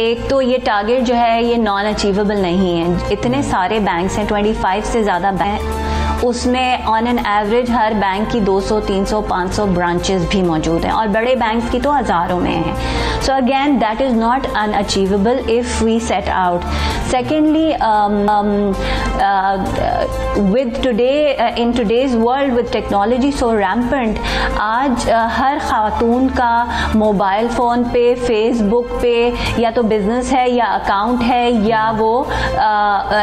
एक तो ये टारगेट जो है ये नॉन अचीवेबल नहीं है। इतने सारे बैंक्स हैं, 25 से ज़्यादा बैंक, उसमें on an average her bank की 200, 300, 500 ब्रांचेस भी मौजूद हैं और बड़े बैंक्स की तो हज़ारों में हैं। So again that is not unachievable if we set out. Secondly with today in today's world with technology so rampant, आज हर खातून का मोबाइल फ़ोन पे, फेसबुक पे या तो बिज़नेस है या अकाउंट है या वो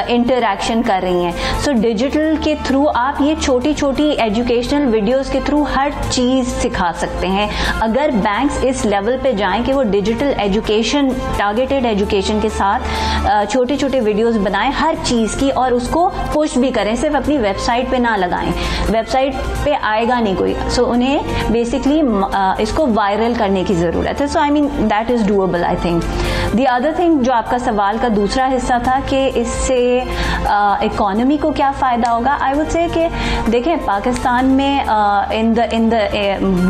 इंटरेक्शन कर रही हैं। सो डिजिटल के थ्रू आप ये छोटी छोटी एजुकेशनल वीडियोस के थ्रू हर चीज़ सिखा सकते हैं। अगर बैंक्स इस लेवल पे जाएं कि वो डिजिटल एजुकेशन, टारगेटेड एजुकेशन के साथ छोटे छोटे वीडियोस बनाएं हर चीज़ की और उसको पुश भी करें, सिर्फ अपनी वेबसाइट पे ना लगाएं, वेबसाइट पे आएगा नहीं कोई। सो उन्हें बेसिकली इसको वायरल करने की ज़रूरत है। So I mean that is doable I think. The other thing जो आपका सवाल का दूसरा हिस्सा था कि इससे इकॉनमी को क्या फ़ायदा होगा, आई वुड से कि देखें पाकिस्तान में इन द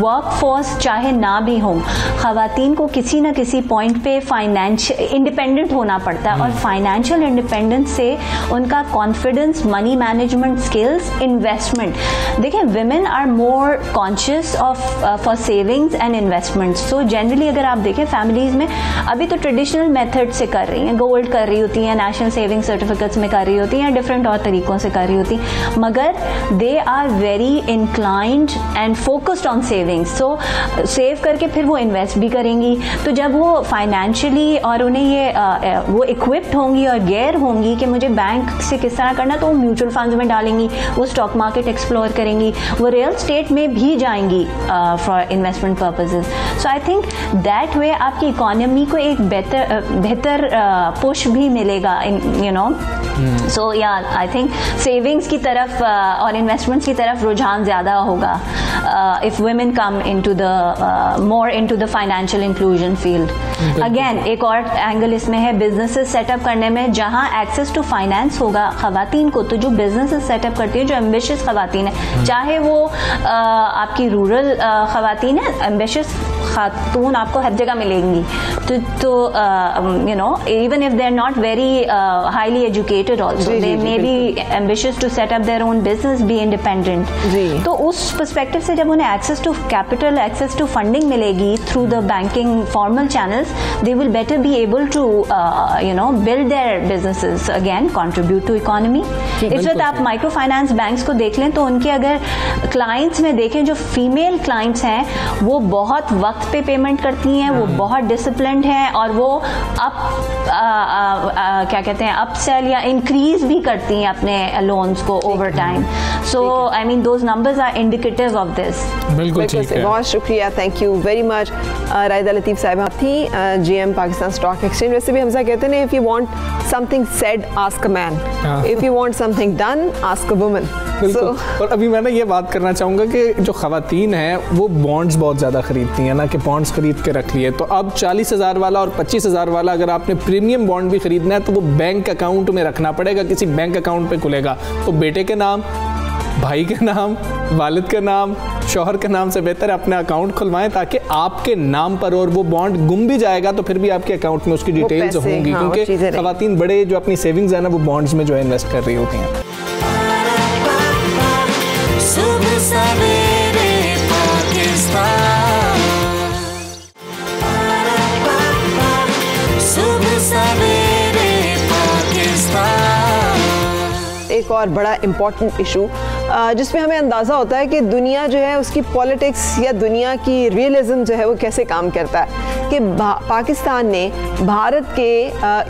वर्क फोर्स चाहे ना भी हो, ख़वातीन को किसी न किसी पॉइंट पे फाइनेंशियल इंडिपेंडेंट होना पड़ता है और फाइनेंशियल इंडिपेंडेंस से उनका confidence, money management skills, investment, देखें women are more conscious of for savings and investments. So generally अगर आप देखें फैमिलीज़ में अभी तो ट्रेडिशनल मेथड से कर रही हैं, गोल्ड कर रही होती हैं, नेशनल सेविंग सर्टिफिकेट्स में कर रही होती हैं, डिफरेंट और तरीक़ों से कर रही होती हैं, मगर they are very inclined and focused on savings. So save करके फिर वो इन्वेस्ट भी करेंगी, तो जब वो फाइनेंशियली और उन्हें ये वो इक्विप्ड होंगी और गेयर होंगी कि मुझे बैंक से किस तरह करना, तो वो म्यूचुअल फंड्स में डालेंगी, वो स्टॉक मार्केट एक्सप्लोर करेंगी, वो रियल स्टेट में भी जाएंगी for investment purposes. So I think that way आपकी इकोनॉमी को एक बेहतर पुश भी मिलेगा, यू नो। सो या आई थिंक सेविंग्स की तरफ और इन्वेस्टमेंट्स की तरफ रुझान ज़्यादा होगा if women come into the more into the financial inclusion field. Again एक और एंगल इसमें है बिजनेसेस सेटअप करने में, जहाँ एक्सेस टू फाइनेंस होगा खवातीन को, तो जो बिजनेसेस सेटअप करती है, जो एम्बिशियस खवातीन है, चाहे वो आपकी रूरल खवातीन है, एम्बिशियस खातून आपको हर जगह मिलेंगी, तो you know even if they are not very highly educated also they may be ambitious to set up their own business, be independent. तो उस पर्सपेक्टिव से जब उन्हें access to capital, access to funding मिलेगी through the banking formal channels, they will better be able to you know build their businesses, again contribute to economy. इस वक्त आप micro finance banks को देख लें तो उनके अगर क्लाइंट्स में देखें, जो फीमेल क्लाइंट्स हैं वो बहुत वक्त पे पेमेंट करती हैं, वो बहुत डिसिप्लिन्ड हैं और वो क्या कहते हैं अपसेल या इंक्रीज भी करती हैं अपने लोन्स को over time. So I mean those numbers are indicative of this.
बिल्कुल ठीक है,
बहुत शुक्रिया, thank you very much. Raida Latif साहिबा थी GM पाकिस्तान स्टॉक एक्सचेंज। वैसे भी हमसा कहते हैं if you want something said ask a man, if you want something done ask a woman.
और अभी मैं ना ये बात करना चाहूँगा कि जो खवातीन हैं वो बॉन्ड्स बहुत ज़्यादा खरीदती हैं ना, कि बॉन्ड्स खरीद के रख लिए, तो अब 40,000 वाला और 25,000 वाला अगर आपने प्रीमियम बॉन्ड भी खरीदना है तो वो बैंक अकाउंट में रखना पड़ेगा, किसी बैंक अकाउंट पे खुलेगा, तो बेटे के नाम, भाई के नाम, वालिद के नाम, शौहर के नाम से बेहतर है अपना अकाउंट खुलवाएं ताकि आपके नाम पर, और वो बॉन्ड गुम भी जाएगा तो फिर भी आपके अकाउंट में उसकी डिटेल्स होंगी, क्योंकि खवातीन बड़े जो अपनी सेविंग्स है ना वो बॉन्ड्स में जो है इन्वेस्ट कर रही होती हैं।
एक और बड़ा इम्पॉर्टेंट इशू जिसमें हमें अंदाज़ा होता है कि दुनिया जो है उसकी पॉलिटिक्स या दुनिया की रियलिज्म जो है वो कैसे काम करता है, कि पाकिस्तान ने भारत के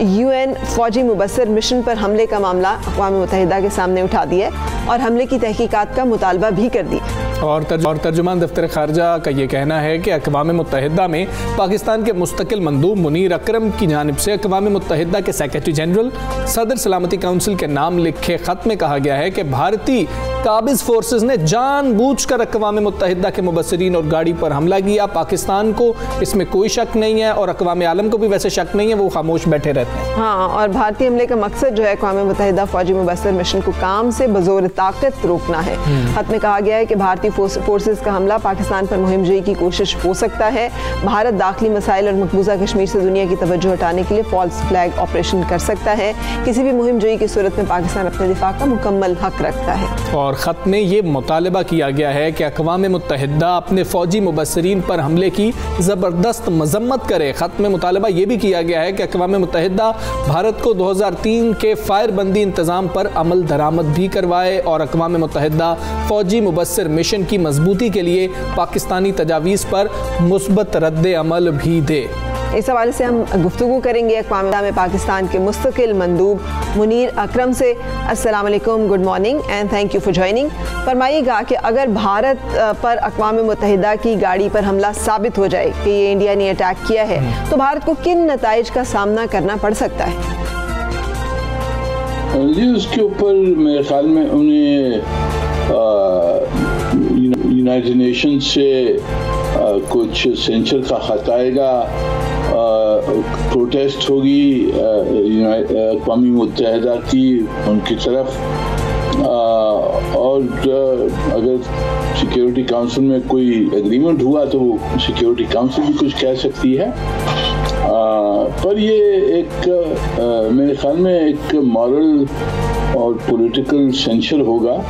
UN फ़ौजी मुबस्सिर मिशन पर हमले का मामला अक़वाम मुत्तहिदा के सामने उठा दिया और हमले की तहकीकात का मुतालबा भी कर दी।
और तर्जुमान दफ्तर खारजा का ये कहना है कि अक़वाम मुत्तहिदा में पाकिस्तान के मुस्तकिल मंदूब मुनीर अकरम की जानिब से अक़वाम मुत्तहिदा के सेक्रेटरी जनरल सदर सलामती काउंसिल के नाम लिखे ख़त में कहा गया है कि भारतीय काबिज़ फोर्सेस ने जानबूझकर अक़वाम मुत्तहिदा के मुबस्सिरीन और गाड़ी पर हमला किया। पाकिस्तान को इसमें कोई शक नहीं है और अक़वाम आलम को भी वैसे शक नहीं है, वो खामोश बैठे रहते हैं।
हाँ, और भारतीय हमले का मकसद जो है अक़वाम मुत्तहिदा फ़ौजी मुबस्सिर मिशन को काम से बज़ोर ताकत रोकना है। खत में कहा गया है कि भारतीय फोर्सेस का हमला पाकिस्तान पर मुहिम जई की कोशिश हो सकता है। भारत दाखिली मसाइल और मकबूजा कश्मीर से दुनिया की तवज्जो हटाने के लिए फॉल्स फ्लैग ऑपरेशन कर सकता है। किसी भी मुहिम जई की सूरत में पाकिस्तान अपने दिफा का मुकम्मल हक रखता है।
और ख़त में ये मुतालबा किया गया है कि अक़वाम मुत्तहिदा अपने फ़ौजी मुबस्सिरीन पर हमले की ज़बरदस्त मजम्मत करे। ख़त में मुतालबा ये भी किया गया है कि अक़वाम मुत्तहिदा भारत को 2003 के फायरबंदी इंतज़ाम पर अमल दरामद भी करवाए और अक़वाम मुत्तहिदा फ़ौजी मुबस्सिर मिशन की मजबूती के लिए पाकिस्तानी तजावीज़ पर मुस्बत रद्द अमल भी दे।
इस हवाले से हम गुफ्तगू करेंगे अक़वाम मुत्तहिदा में पाकिस्तान के मुस्तकिल मंदूब मुनीर अकरम से। अस्सलाम वालेकुम, good morning and thank you for joining. फरमाइएगा कि अगर भारत पर अक़वाम मुत्तहिदा की गाड़ी पर हमला साबित हो जाए कि ये इंडिया ने अटैक किया है, तो भारत को किन नताइज का सामना करना पड़ सकता है?
जी, उसके ऊपर मेरे ख्याल में उन्हें यूनाइटेड नेशन से कुछ सेंसर का खत आएगा, प्रोटेस्ट होगी अक़वाम मुत्तहिदा की उनकी तरफ, और अगर सिक्योरिटी काउंसिल में कोई एग्रीमेंट हुआ तो वो सिक्योरिटी काउंसिल भी कुछ कह सकती है। पर ये एक मेरे ख्याल में एक मॉरल और पॉलिटिकल सेंसर होगा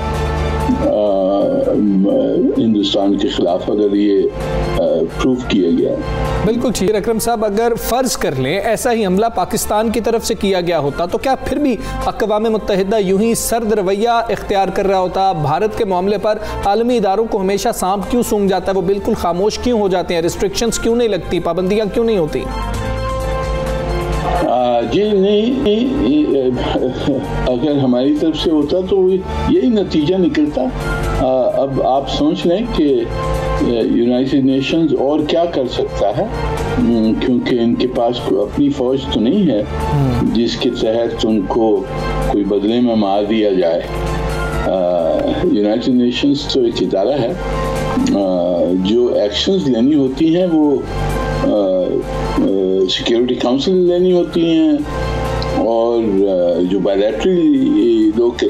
हिंदुस्तान के खिलाफ अगर ये प्रूव किया गया।
बिल्कुल ठीक अकरम साहब, अगर फ़र्ज़ कर लें ऐसा ही हमला पाकिस्तान की तरफ से किया गया होता तो क्या फिर भी अक़वाम मुत्तहिदा यूं ही सर्द रवैया इख्तियार कर रहा होता? भारत के मामले पर आलमी इदारों को हमेशा सांप क्यों सूंघ जाता है? वो बिल्कुल खामोश क्यों हो जाते हैं? रिस्ट्रिक्शंस क्यों नहीं लगती? पाबंदियाँ क्यों नहीं होती?
जी नहीं, अगर हमारी तरफ से होता तो यही नतीजा निकलता। अब आप सोच लें कि यूनाइटेड नेशंस और क्या कर सकता है, क्योंकि इनके पास अपनी फौज तो नहीं है जिसके तहत उनको कोई बदले में मार दिया जाए। यूनाइटेड नेशंस तो एक इदारा है, जो एक्शंस लेनी होती हैं वो सिक्योरिटी काउंसिल लेनी होती हैं और जो बायलैटरली लोग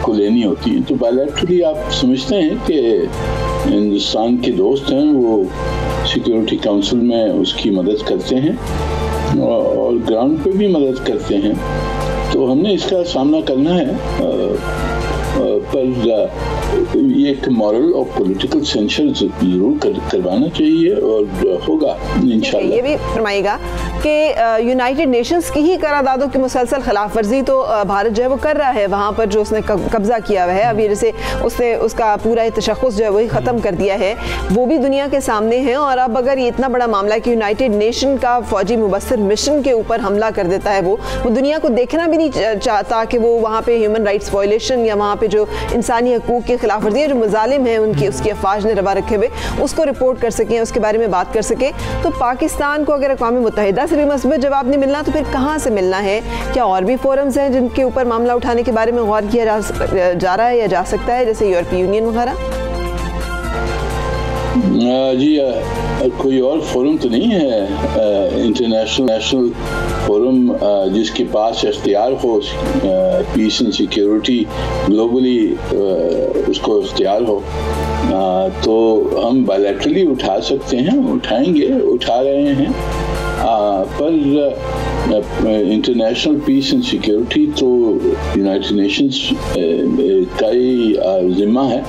को लेनी होती हैं। तो बायलैटरली आप समझते हैं कि हिंदुस्तान के दोस्त हैं, वो सिक्योरिटी काउंसिल में उसकी मदद करते हैं और ग्राउंड पे भी मदद करते हैं। तो हमने इसका सामना करना है, पर ये एक मॉरल और पॉलिटिकल सेंसर जरूर करवाना चाहिए और होगा इंशाल्लाह।
ये भी फरमाइएगा कि यूनाइटेड नेशंस की ही करारदादों की मुसलसल खिलाफ वर्जी तो भारत जो है वो कर रहा है वहाँ पर, जो उसने कब्जा किया हुआ है। अभी जैसे उसने उसका पूरा तशख़्ख़ुस जो है वही ख़त्म कर दिया है, वो भी दुनिया के सामने है। और अब अगर ये इतना बड़ा मामला है कि यूनाइटेड नेशन का फ़ौजी मुबस्सिर मिशन के ऊपर हमला कर देता है, वो दुनिया को देखना भी नहीं चाहता कि वो वहाँ पे ह्यूमन राइट्स वायलेशन या वहाँ पे जो इंसानी हकूक़ की खिलाफ वर्जी जो मुजालिम है उनकी उसकी अफवाज ने रवा रखे हुए उसको रिपोर्ट कर सकें, उसके बारे में बात कर सकें। तो पाकिस्तान को अगर अक़वाम मुत्तहिदा से भी मस्बत जवाब नहीं मिलना तो फिर कहाँ से मिलना है? क्या और भी फोरम्स हैं जिनके ऊपर मामला उठाने के बारे में गौर किया जा रहा है या जा सकता है, जैसे यूरोपीय यूनियन वगैरह?
जी, कोई और फोरम तो नहीं है इंटरनेशनल फोरम जिसके पास इख्तियार हो पीस एंड सिक्योरिटी ग्लोबली उसको इख्तियार हो, तो हम बायलैटरली उठा सकते हैं, उठाएंगे, उठा रहे हैं। पर इंटरनेशनल पीस एंड सिक्योरिटी तो यूनाइटेड नेशंस का ही जिम्मा है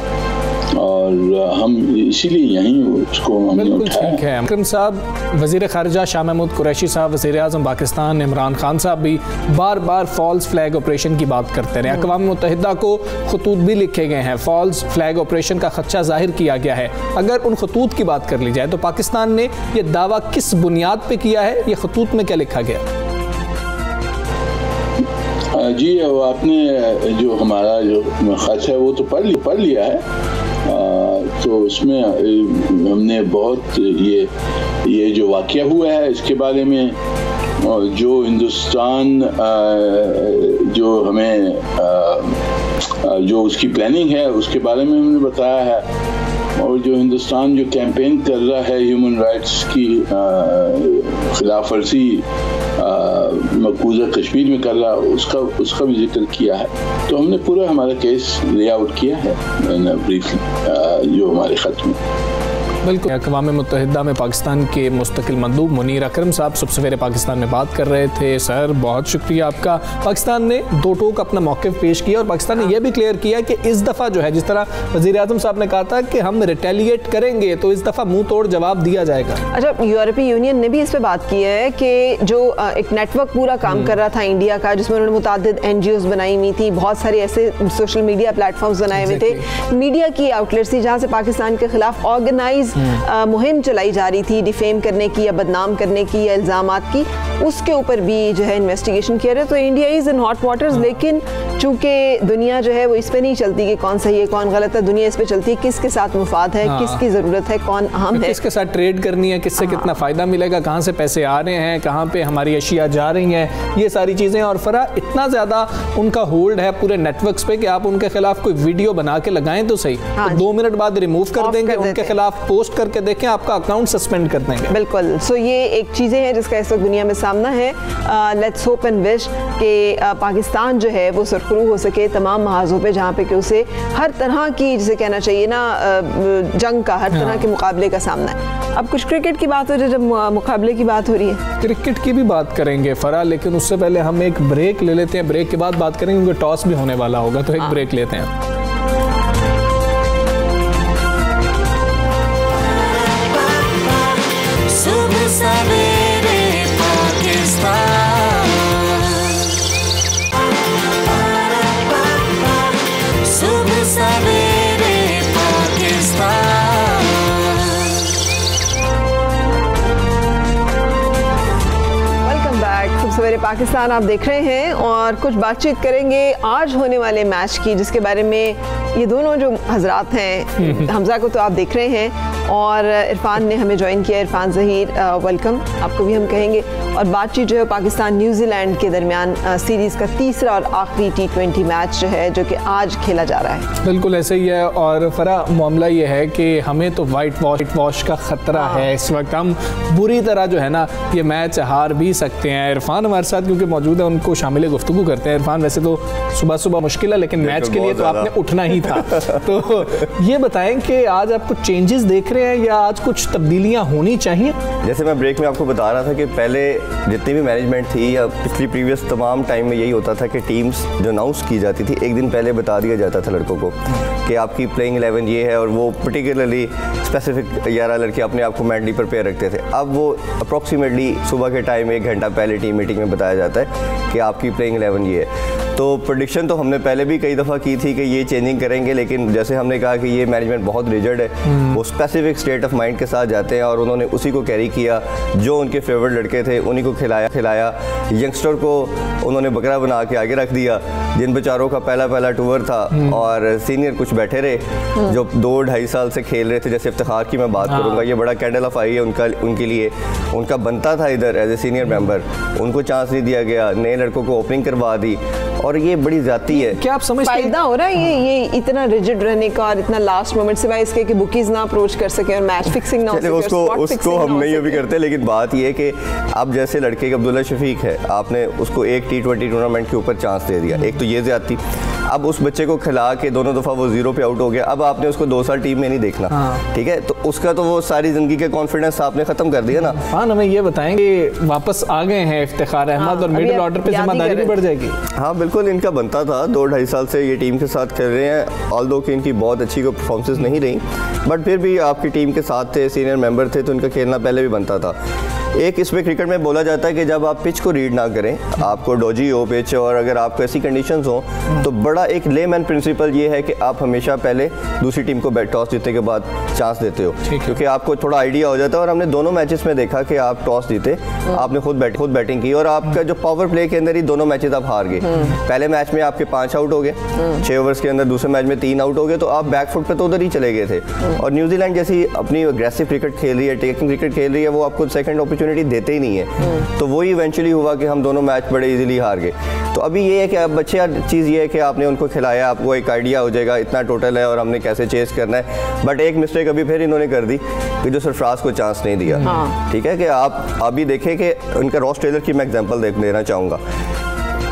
और हम इसीलिए यहीं उसको हमने उठाया।
ठीक है अकरम साहब, वज़ीर ख़ारिजा शाह महमूद कुरैशी साहब, वज़ीर आज़म पाकिस्तान इमरान खान साहब भी बार बार फॉल्स फ्लैग ऑपरेशन की बात करते रहे। अक़वाम मुत्तहिदा को खतूत भी लिखे गए हैं, फॉल्स फ्लैग ऑपरेशन का खदशा जाहिर किया गया है। अगर उन खतूत की बात कर ली जाए तो पाकिस्तान ने यह दावा किस बुनियाद पर किया है, ये खतूत में क्या लिखा गया?
जी आपने जो हमारा जो खत है वो तो पढ़ लिया है। तो उसमें हमने बहुत ये जो वाक़या हुआ है इसके बारे में, जो हिंदुस्तान जो हमें जो उसकी प्लानिंग है उसके बारे में हमने बताया है, और जो हिंदुस्तान जो कैंपेन कर रहा है ह्यूमन राइट्स की खिलाफ वर्जी मकबूजा कश्मीर में कर रहा उसका भी जिक्र किया है। तो हमने पूरा हमारा केस ले आउट किया है ब्रीफली जो हमारे खत में।
बिल्कुल, अक़वाम मुत्तहिदा में पाकिस्तान के मुस्तकिल मंदूब मुनीर अकरम साहब सुबह सवेरे पाकिस्तान में बात कर रहे थे। सर बहुत शुक्रिया आपका। पाकिस्तान ने दो टोक अपना मौक़िफ़ पेश किया और पाकिस्तान ने यह भी क्लियर किया कि इस दफ़ा जो है, जिस तरह वज़ीर आज़म साहब ने कहा था कि हम रिटेलिएट करेंगे, तो इस दफ़ा मुँह तोड़ जवाब दिया जाएगा।
अच्छा, यूरोपीय यूनियन ने भी इस पर बात की है कि जो एक नेटवर्क पूरा काम कर रहा था इंडिया का, जिसमें उन्होंने मुतादिद NGOs बनाई हुई थी, बहुत सारे ऐसे सोशल मीडिया प्लेटफॉर्म्स बनाए हुए थे, मीडिया की आउटलेट्स थी जहाँ से पाकिस्तान के खिलाफ ऑर्गेनाइज मुहिम चलाई जा रही थी, डिफेम करने की या बदनाम करने की या इल्ज़ामात की, उसके ऊपर भी जो है इन्वेस्टिगेशन किया रहे। तो India is in hot waters, लेकिन चूँकि दुनिया जो है वो इस पे नहीं चलती कि कौन सही है कौन गलत है, दुनिया इस पे चलती है किसके साथ मुफाद है, किसकी ज़रूरत है, कौन अहम है,
किसके साथ ट्रेड करनी है, किससे कितना फ़ायदा मिलेगा, कहाँ से पैसे आ रहे हैं, कहाँ पे हमारी अशिया जा रही हैं, ये सारी चीज़ें। और फरा इतना ज़्यादा उनका होल्ड है पूरे नेटवर्क्स पे कि आप उनके खिलाफ कोई वीडियो बना के लगाएं तो सही, तो 2 मिनट बाद रिमूव कर देंगे, उनके खिलाफ पोस्ट करके देखें, आपका अकाउंट सस्पेंड कर देंगे।
बिल्कुल। सो ये एक चीज़ें हैं जिसका इस वक्त दुनिया में सामना है। लेट्स होप एंड विश कि पाकिस्तान जो है वो सुरखरू हो सके तमाम महाजों पे, जहाँ पे कि उसे हर तरह की, जिसे कहना चाहिए ना, जंग का, हर तरह के मुकाबले का सामना है। अब कुछ क्रिकेट की बात हो जाए, जब मुकाबले की बात हो रही है,
क्रिकेट की भी बात करेंगे फरा, लेकिन उससे पहले हम एक ब्रेक ले लेते हैं। ब्रेक के बाद बात करेंगे क्योंकि टॉस भी होने वाला होगा, तो एक ब्रेक लेते हैं।
सवेरे पाकिस्तान आप देख रहे हैं और कुछ बातचीत करेंगे आज होने वाले मैच की, जिसके बारे में ये दोनों जो हजरात हैं, हमजा को तो आप देख रहे हैं और इरफान ने हमें ज्वाइन किया। इरफान ज़हीर, वेलकम आपको भी हम कहेंगे। और बातचीत जो है पाकिस्तान न्यूजीलैंड के दरमियान सीरीज़ का तीसरा और आखिरी T20 मैच जो है, जो कि आज खेला जा रहा है।
बिल्कुल ऐसे ही है। और फरा मामला ये है कि हमें तो वाइट वॉश का ख़तरा है इस वक्त। हम बुरी तरह जो है ना ये मैच हार भी सकते हैं। इरफान हमारे साथ क्योंकि मौजूद है, उनको शामिल गुफ्तगू करते हैं। इरफान, वैसे तो सुबह मुश्किल है, लेकिन मैच के लिए तो आपने उठना ही था। तो ये बताएं कि आज आप कुछ चेंजेस देख रहे हैं या आज कुछ तब्दीलियां होनी चाहिए?
जैसे मैं ब्रेक में आपको बता रहा था कि पहले जितनी भी मैनेजमेंट थी या पिछली प्रीवियस तमाम टाइम में यही होता था कि टीम्स जो अनाउंस की जाती थी एक दिन पहले बता दिया जाता था लड़कों को कि आपकी प्लेइंग 11 ये है, और वो पर्टिकुलरली स्पेसिफिक 11 लड़के अपने आप को मेंटली प्रिपेयर रखते थे। अब वो अप्रॉक्सीमेटली सुबह के टाइम 1 घंटा पहले टीम मीटिंग में बताया जाता है कि आपकी प्लेइंग 11 ये है। तो प्रेडिक्शन तो हमने पहले भी कई दफ़ा की थी कि ये चेंजिंग करेंगे, लेकिन जैसे हमने कहा कि ये मैनेजमेंट बहुत रिजिड है, वो स्पेसिफिक स्टेट ऑफ माइंड के साथ जाते हैं और उन्होंने उसी को कैरी किया। जो उनके फेवरेट लड़के थे उन्हीं को खिलाया। यंगस्टर को उन्होंने बकरा बना के आगे रख दिया, जिन बेचारों का पहला टूर था, और सीनियर कुछ बैठे रहे जो 2-2.5 साल से खेल रहे थे। जैसे इफ्तिखार की मैं बात करूँगा, ये बड़ा कैंडल ऑफ आई है उनके लिए। उनका बनता था इधर एज ए सीनियर मेंबर, उनको चांस नहीं दिया गया, नए लड़कों को ओपनिंग करवा दी, और ये बड़ी जाती है।
क्या आप समझते हैं
फायदा हो रहा है ये इतना रिजिड रहने का और इतना लास्ट मोमेंट सिवाय इसके कि बुकीज ना अप्रोच कर सके और मैच फिक्सिंग ना हो सके?
उसको हम नहीं अभी करते, लेकिन बात ये है कि अब जैसे लड़के अब्दुल्ला शफीक है, आपने उसको एक T20 टूर्नामेंट के ऊपर चांस दे दिया, एक तो ये ज्यादती। अब उस बच्चे को खिला के दोनों दफ़ा वो 0 पे आउट हो गया, अब आपने उसको 2 साल टीम में नहीं देखना। ठीक है, तो उसका तो वो सारी ज़िंदगी के कॉन्फिडेंस आपने ख़त्म कर दिया ना।
हाँ, हमें ये बताएंगे वापस आ गए हैं इफ्तिखार अहमद और मिडिल ऑर्डर पे जिम्मेदारी भी बढ़ जाएगी।
हाँ बिल्कुल, इनका बनता था, 2-2.5 साल से ये टीम के साथ खेल रहे हैं, ऑल्दो कि इनकी बहुत अच्छी कोई परफॉर्मेंसेस नहीं रही, बट फिर भी आपकी टीम के साथ थे, सीनियर मेंबर थे, तो इनका खेलना पहले भी बनता था। एक इसमें क्रिकेट में बोला जाता है कि जब आप पिच को रीड ना करें, आपको डोजी हो पिच और अगर आपको ऐसी कंडीशंस हो, तो बड़ा एक लेमैन प्रिंसिपल ये है कि आप हमेशा पहले दूसरी टीम को टॉस जीतने के बाद चांस देते हो, क्योंकि आपको थोड़ा आइडिया हो जाता है। और हमने दोनों मैचेस में देखा कि आप टॉस जीते, आपने खुद बैटिंग की और आपका जो पावर प्ले के अंदर ही दोनों मैचेस आप हार गए। पहले मैच में आपके 5 आउट हो गए 6 ओवर्स के अंदर, दूसरे मैच में 3 आउट हो गए, तो आप बैकफुट पे तो उधर ही चले गए थे। और न्यूजीलैंड जैसी अपनी अग्रेसिव क्रिकेट खेल रही है, टेकिंग क्रिकेट खेल रही है, वो आपको सेकंड अपॉर्चुनिटी देते ही नहीं है। तो वही इवेंचुअली हुआ कि हम दोनों मैच बड़े इजीली हार गए। तो अभी ये है कि अब अच्छी चीज़ ये है कि आपने उनको खिलाया, आपको एक आइडिया हो जाएगा इतना टोटल है और हमने कैसे चेस करना है। बट एक मिस्टेक अभी फिर इन्होंने कर दी कि जो सरफराज को चांस नहीं दिया। ठीक है, कि आप अभी देखें कि उनका रॉस टेलर की मैं एग्जांपल देना चाहूँगा।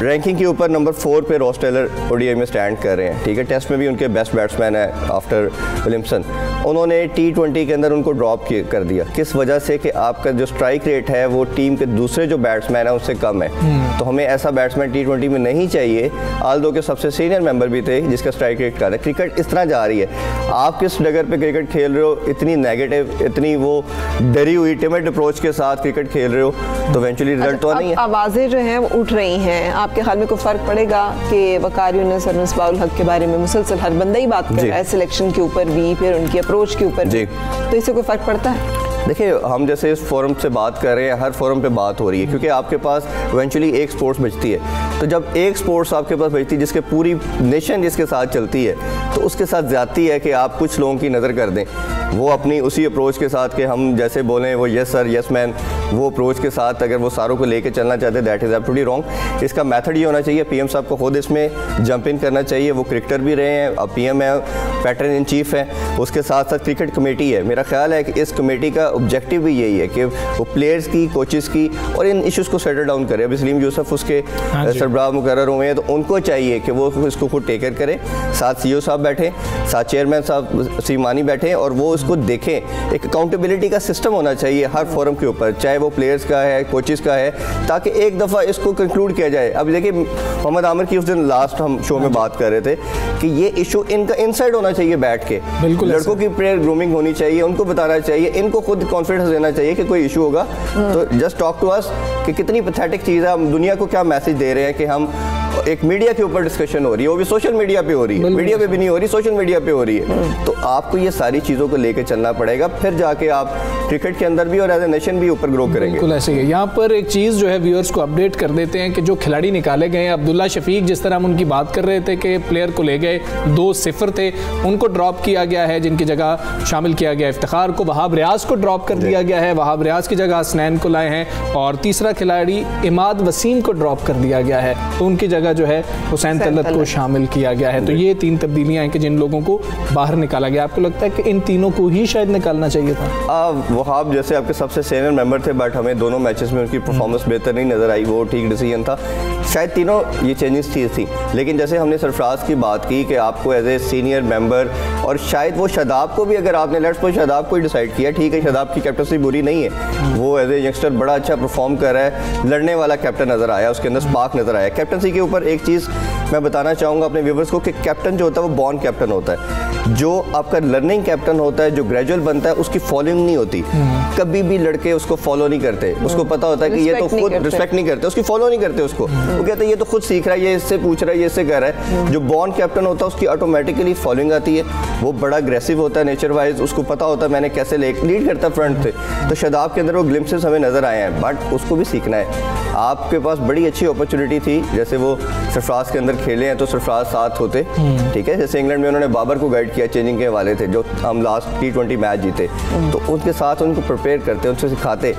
रैंकिंग के ऊपर नंबर 4 पे रॉस टेलर ओडीआई में स्टैंड कर रहे हैं। ठीक है, टेस्ट में भी उनके बेस्ट बैट्समैन है आफ्टर विलियमसन। उन्होंने T20 के अंदर उनको ड्रॉप कर दिया, किस वजह से कि आपका जो स्ट्राइक रेट है वो टीम के दूसरे जो बैट्समैन है उससे कम है। तो हमें ऐसा बैट्समैन T20 में नहीं चाहिए। ऑल्दो के सबसे सीनियर मेंबर भी थे जिसका स्ट्राइक रेट कम है। क्रिकेट इस तरह जा रही है, आप किस डगर पे क्रिकेट खेल रहे हो, इतनी नेगेटिव, इतनी वो डरी हुई टिमिड अप्रोच के साथ क्रिकेट खेल रहे हो, तो इवेंचुअली रिजल्ट तो नहीं है।
आवाज़ें जो हैं वो उठ रही हैं, आपके ख्याल में कोई फ़र्क पड़ेगा कि वकार यूनुस और मिसबाहुल हक के बारे में मुसलसल हर बंदा ही बात कर रहा है, सिलेक्शन के ऊपर भी, फिर उनकी अप्रोच के ऊपर भी, तो इससे कोई फ़र्क पड़ता है?
देखिए, हम जैसे इस फोरम से बात कर रहे हैं, हर फोरम पे बात हो रही है, क्योंकि आपके पास इवेंचुअली एक स्पोर्ट्स बचती है। तो जब एक स्पोर्ट्स आपके पास बचती है जिसके पूरी नेशन जिसके साथ चलती है, तो उसके साथ ज़्यादती है कि आप कुछ लोगों की नज़र कर दें, वो अपनी उसी अप्रोच के साथ कि हम जैसे बोलें वो यस सर यस मैन, वो अप्रोच के साथ अगर वो सारों को लेके चलना चाहते हैं, दैट इज़ एब्सोल्युटली रॉन्ग। इसका मेथड ये होना चाहिए, पीएम साहब को खुद इसमें जंप इन करना चाहिए। वो क्रिकेटर भी रहे हैं, अब पीएम है, पैटर्न इन चीफ है, उसके साथ साथ क्रिकेट कमेटी है। मेरा ख्याल है कि इस कमेटी का ऑब्जेक्टिव भी यही है कि वो प्लेयर्स की, कोचेस की और इन इश्यूज़ को सेटल डाउन करे। अब सलीम यूसुफ उसके सरबराह मुकर्रर हुए हैं, तो उनको चाहिए कि वो इसको खुद टेक केयर करें, साथ सीईओ साहब बैठे, साथ चेयरमैन साहब सीमानी बैठे और वो उसको देखें। एक अकाउंटेबिलिटी का सिस्टम होना चाहिए हर फोरम के ऊपर, चाहे वो प्लेयर्स का है, कोचेस का है, ताकि एक दफ़ा इसको कंक्लूड किया जाए। अब देखिए, मोहम्मद आमिर की उस दिन लास्ट हम शो में बात कर रहे थे कि ये इशू इनका इनसाइड होना चाहिए बैठ के, लड़कों की प्लेयर ग्रूमिंग होनी चाहिए, उनको बताना चाहिए, इनको खुद कॉन्फिडेंस देना चाहिए कि कोई इशू होगा तो जस्ट टॉक टू अस, कि कितनी पैथेटिक चीज़ है, हम दुनिया को क्या मैसेज दे रहे हैं कि हम एक मीडिया के ऊपर डिस्कशन हो रही है, वो भी सोशल मीडिया पे हो रही है, मीडिया पे भी नहीं हो रही, सोशल मीडिया पे हो रही है। तो आपको ये सारी चीज़ों को लेकर चलना पड़ेगा, फिर जाके आप क्रिकेट के अंदर भी और एज ए नेशन भी ऊपर ग्रो करेंगे।
बिल्कुल ऐसे ही। यहाँ पर एक चीज़ जो है व्यूअर्स को अपडेट कर देते हैं कि जो खिलाड़ी निकाले गए, अब्दुल्ला शफीक, जिस तरह हम उनकी बात कर रहे थे कि प्लेयर को ले गए, 2-0 थे, उनको ड्रॉप किया गया है, जिनकी जगह शामिल किया गया इफ्तिखार को, वहाब रियाज को ड्रॉप कर दिया गया है, वहाब रियाज की जगह हसनैन को लाए हैं, और तीसरा खिलाड़ी इमाद वसीम को ड्रॉप कर दिया गया है, तो उनकी जगह जो है हुसैन तलत को शामिल किया गया है। तो ये 3 तब्दीलियां हैं कि जिन लोगों को बाहर निकाला गया। आपको लगता है कि इन तीनों को ही शायद निकालना चाहिए था?
वहाब जैसे आपके सबसे सीनियर मेंबर थे, बट हमें दोनों मैचेस में उनकी परफॉर्मेंस बेहतर नहीं नजर आई, वो ठीक डिसीजन था। शायद तीनों ये चेंजेस थी, लेकिन जैसे हमने सरफराज की बात की कि आपको एज ए सीनियर मेंबर, और शायद वो शादाब को भी, अगर आपने लेट्स सपोज शादाब को ही डिसाइड किया, ठीक है, शादाब की कैप्टनसी बुरी नहीं है, वो एज ए यंगस्टर बड़ा अच्छा परफॉर्म कर रहा है, लड़ने वाला कैप्टन नजर आया, उसके अंदर स्पार्क नजर आया। कैप्टनसी के ऊपर एक चीज़ मैं बताना चाहूँगा अपने व्यूवर्स को कि कैप्टन जो होता है वो बॉर्न कैप्टन होता है। जो आपका लर्निंग कैप्टन होता है, जो ग्रेजुअल बनता है, उसकी फॉलोइंग नहीं होती। कभी भी लड़के उसको फॉलो नहीं करते, उसको पता होता है कि ये तो खुद रिस्पेक्ट नहीं करते, उसकी फॉलो नहीं करते उसको, वो कहते हैं ये तो खुद सीख रहा है, ये इससे पूछ रहा है, ये इससे कर रहा है। जो बॉर्न कैप्टन होता है उसकी ऑटोमेटिकली फॉलोइंग आती है, वो बड़ा अग्रेसिव होता है नेचर वाइज, उसको पता होता है मैंने कैसे लीड करता है फ्रंट से। तो शादाब के अंदर वो ग्लिम्पसेस हमें नजर आए हैं, बट उसको भी सीखना है। आपके पास बड़ी अच्छी अपॉर्चुनिटी थी, जैसे वो सरफराज के अंदर खेले हैं तो सरफराज साथ होते, ठीक है, जैसे इंग्लैंड में उन्होंने बाबर को गाइड किया, चेंजिंग के वाले थे, जो हम लास्ट T20 मैच जीते, तो उनके साथ उनको प्रिपेयर करते, उनसे सिखाते,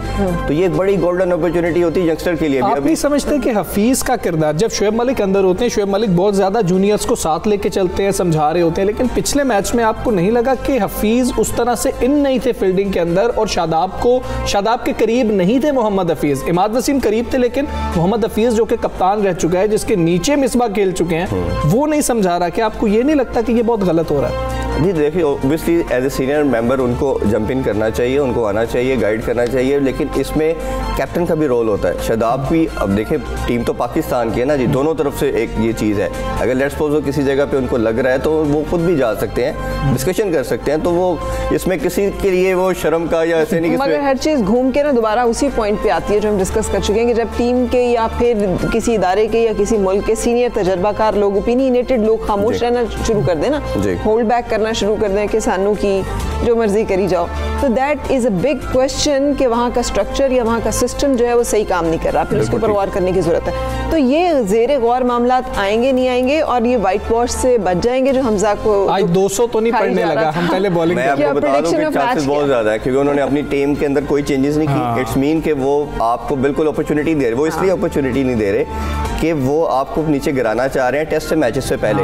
तो ये एक बड़ी गोल्डन अपॉर्चुनिटी होती है यंगस्टर के लिए भी।
आप नहीं समझते कि हफीज हफीज़ का किरदार, जब शुएब मलिक अंदर होते हैं, शुएब मलिक बहुत ज़्यादा जूनियर्स को साथ लेके चलते हैं, समझा रहे होते हैं, लेकिन पिछले मैच में आपको नहीं लगा कि हफीज़ उस तरह से इन नहीं थे फील्डिंग के अंदर, और शादाब के करीब नहीं थे मोहम्मद हफीज़। इमाद वसीम करीब थे, लेकिन मोहम्मद हफीज़ जो कि कप्तान रह चुका है, जिसके नीचे मिसबा खेल चुके हैं, वो नहीं समझा रहा। कि आपको ये नहीं लगता कि ये बहुत गलत हो रहा है?
जी देखिए, obviously as a senior member उनको जंप इन करना चाहिए, उनको आना चाहिए, गाइड करना चाहिए, लेकिन इसमें कैप्टन का भी रोल होता है। शादाब भी, अब देखिए टीम तो पाकिस्तान की है ना जी, दोनों तरफ से एक ये चीज़ है। अगर लेट्स सपोज वो किसी जगह पे उनको लग रहा है तो वो खुद भी जा सकते हैं, डिस्कशन कर सकते हैं, तो वो इसमें किसी के लिए वो शर्म का या ऐसे नहीं।
मगर हर चीज़ घूम के ना दोबारा उसी पॉइंट पे आती है जो हम डिस्कस कर चुके हैं कि जब टीम के या फिर किसी इदारे के या किसी मुल्क के सीनियर तजर्बाकार लोग, ओपिनियनेटेड लोग खामोश रहना शुरू कर देना, होल्ड बैक करना शुरू कर दें कि सानू की जो मर्जी करी जाओ, तो that is a big question कि वहाँ का स्ट्रक्चर या वहाँ का सिस्टम जो है वो सही काम नहीं कर रहा, फिर उसके ऊपर गौर करने की ज़रूरत है। तो ये ज़ेरे गौर मामलात आएंगे नहीं आएंगे, और ये वाइट वॉश से बच जाएंगे जो हमजा को
आज 200 तो नहीं पड़ने लगा, हम पहले बॉलिंग
मैं आपको बता दूं कि चांसेस बहुत ज़्यादा है, क्योंकि उन्होंने अपनी टीम के अंदर कोई चेंजेस नहीं की। इट्स मीन कि वो आपको बिल्कुल अपॉर्चुनिटी दे रहे, वो इसलिए अपॉर्चुनिटी नहीं दे रहे कि वो आपको नीचे गिराना चाह रहे हैं टेस्ट मैचेस से पहले।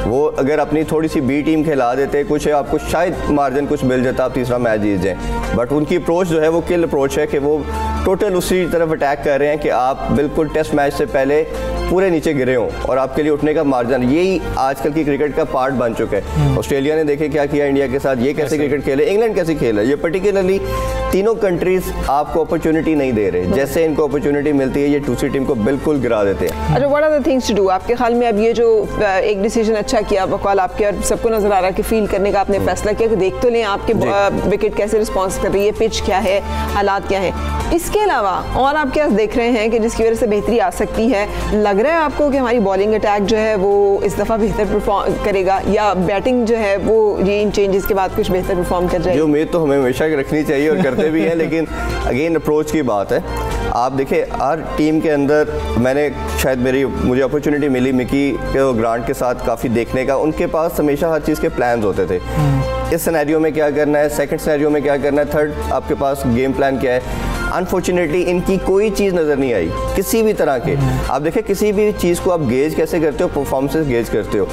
वो अगर अपनी थोड़ी सी बी टीम खिला देते, कुछ आपको शायद मार्जिन कुछ मिल जाता, आप तीसरा मैच जीत जाएं, बट उनकी अप्रोच जो है वो किल अप्रोच है कि वो टोटल उसी तरफ अटैक कर रहे हैं कि आप बिल्कुल टेस्ट मैच से पहले पूरे नीचे गिरे हों और आपके लिए उठने का मार्जिन, यही आजकल की क्रिकेट का पार्ट बन चुका है। ऑस्ट्रेलिया ने देखे क्या किया इंडिया के साथ, ये कैसे क्रिकेट खेले, इंग्लैंड कैसे खेला, ये पर्टिकुलरली तीनों कंट्रीज आपको अपॉर्चुनिटी नहीं दे रहे, जैसे इनको अपॉर्चुनिटी मिलती है ये दूसरी टीम को बिल्कुल गिरा देते हैं।
अच्छा, what are the things to do आपके ख्याल में? अब ये जो एक डिसीजन अच्छा किया बकौल आपके, और सबको नजर आ रहा है कि फील करने का आपने फैसला किया कि देख तो लें आपके विकेट कैसे रिस्पॉन्स कर रही है, पिच क्या है, हालात क्या है, इसके अलावा और आप क्या देख रहे हैं कि जिसकी वजह से बेहतरी आ सकती है? लग रहा है आपको कि हमारी बॉलिंग अटैक जो है वो इस दफ़ा बेहतर परफॉर्म करेगा, या बैटिंग जो है वो ये इन चेंजेस के बाद कुछ बेहतर परफॉर्म कर जाएगी?
जो उम्मीद तो हमें हमेशा रखनी चाहिए और करते भी हैं, लेकिन अगेन अप्रोच की बात है। आप देखिए हर टीम के अंदर, मैंने शायद मुझे अपॉर्चुनिटी मिली मिकी के ग्रांट के साथ काफ़ी देखने का, उनके पास हमेशा हर चीज़ के प्लान्स होते थे। इस सिनेरियो में क्या करना है, सेकंड सिनेरियो में क्या करना है, थर्ड आपके पास गेम प्लान क्या है। अनफॉर्चुनेटली इनकी कोई चीज़ नज़र नहीं आई किसी भी तरह के। आप देखिए किसी भी चीज़ को आप गेज कैसे करते हो, परफॉर्मेंस गेज करते हो।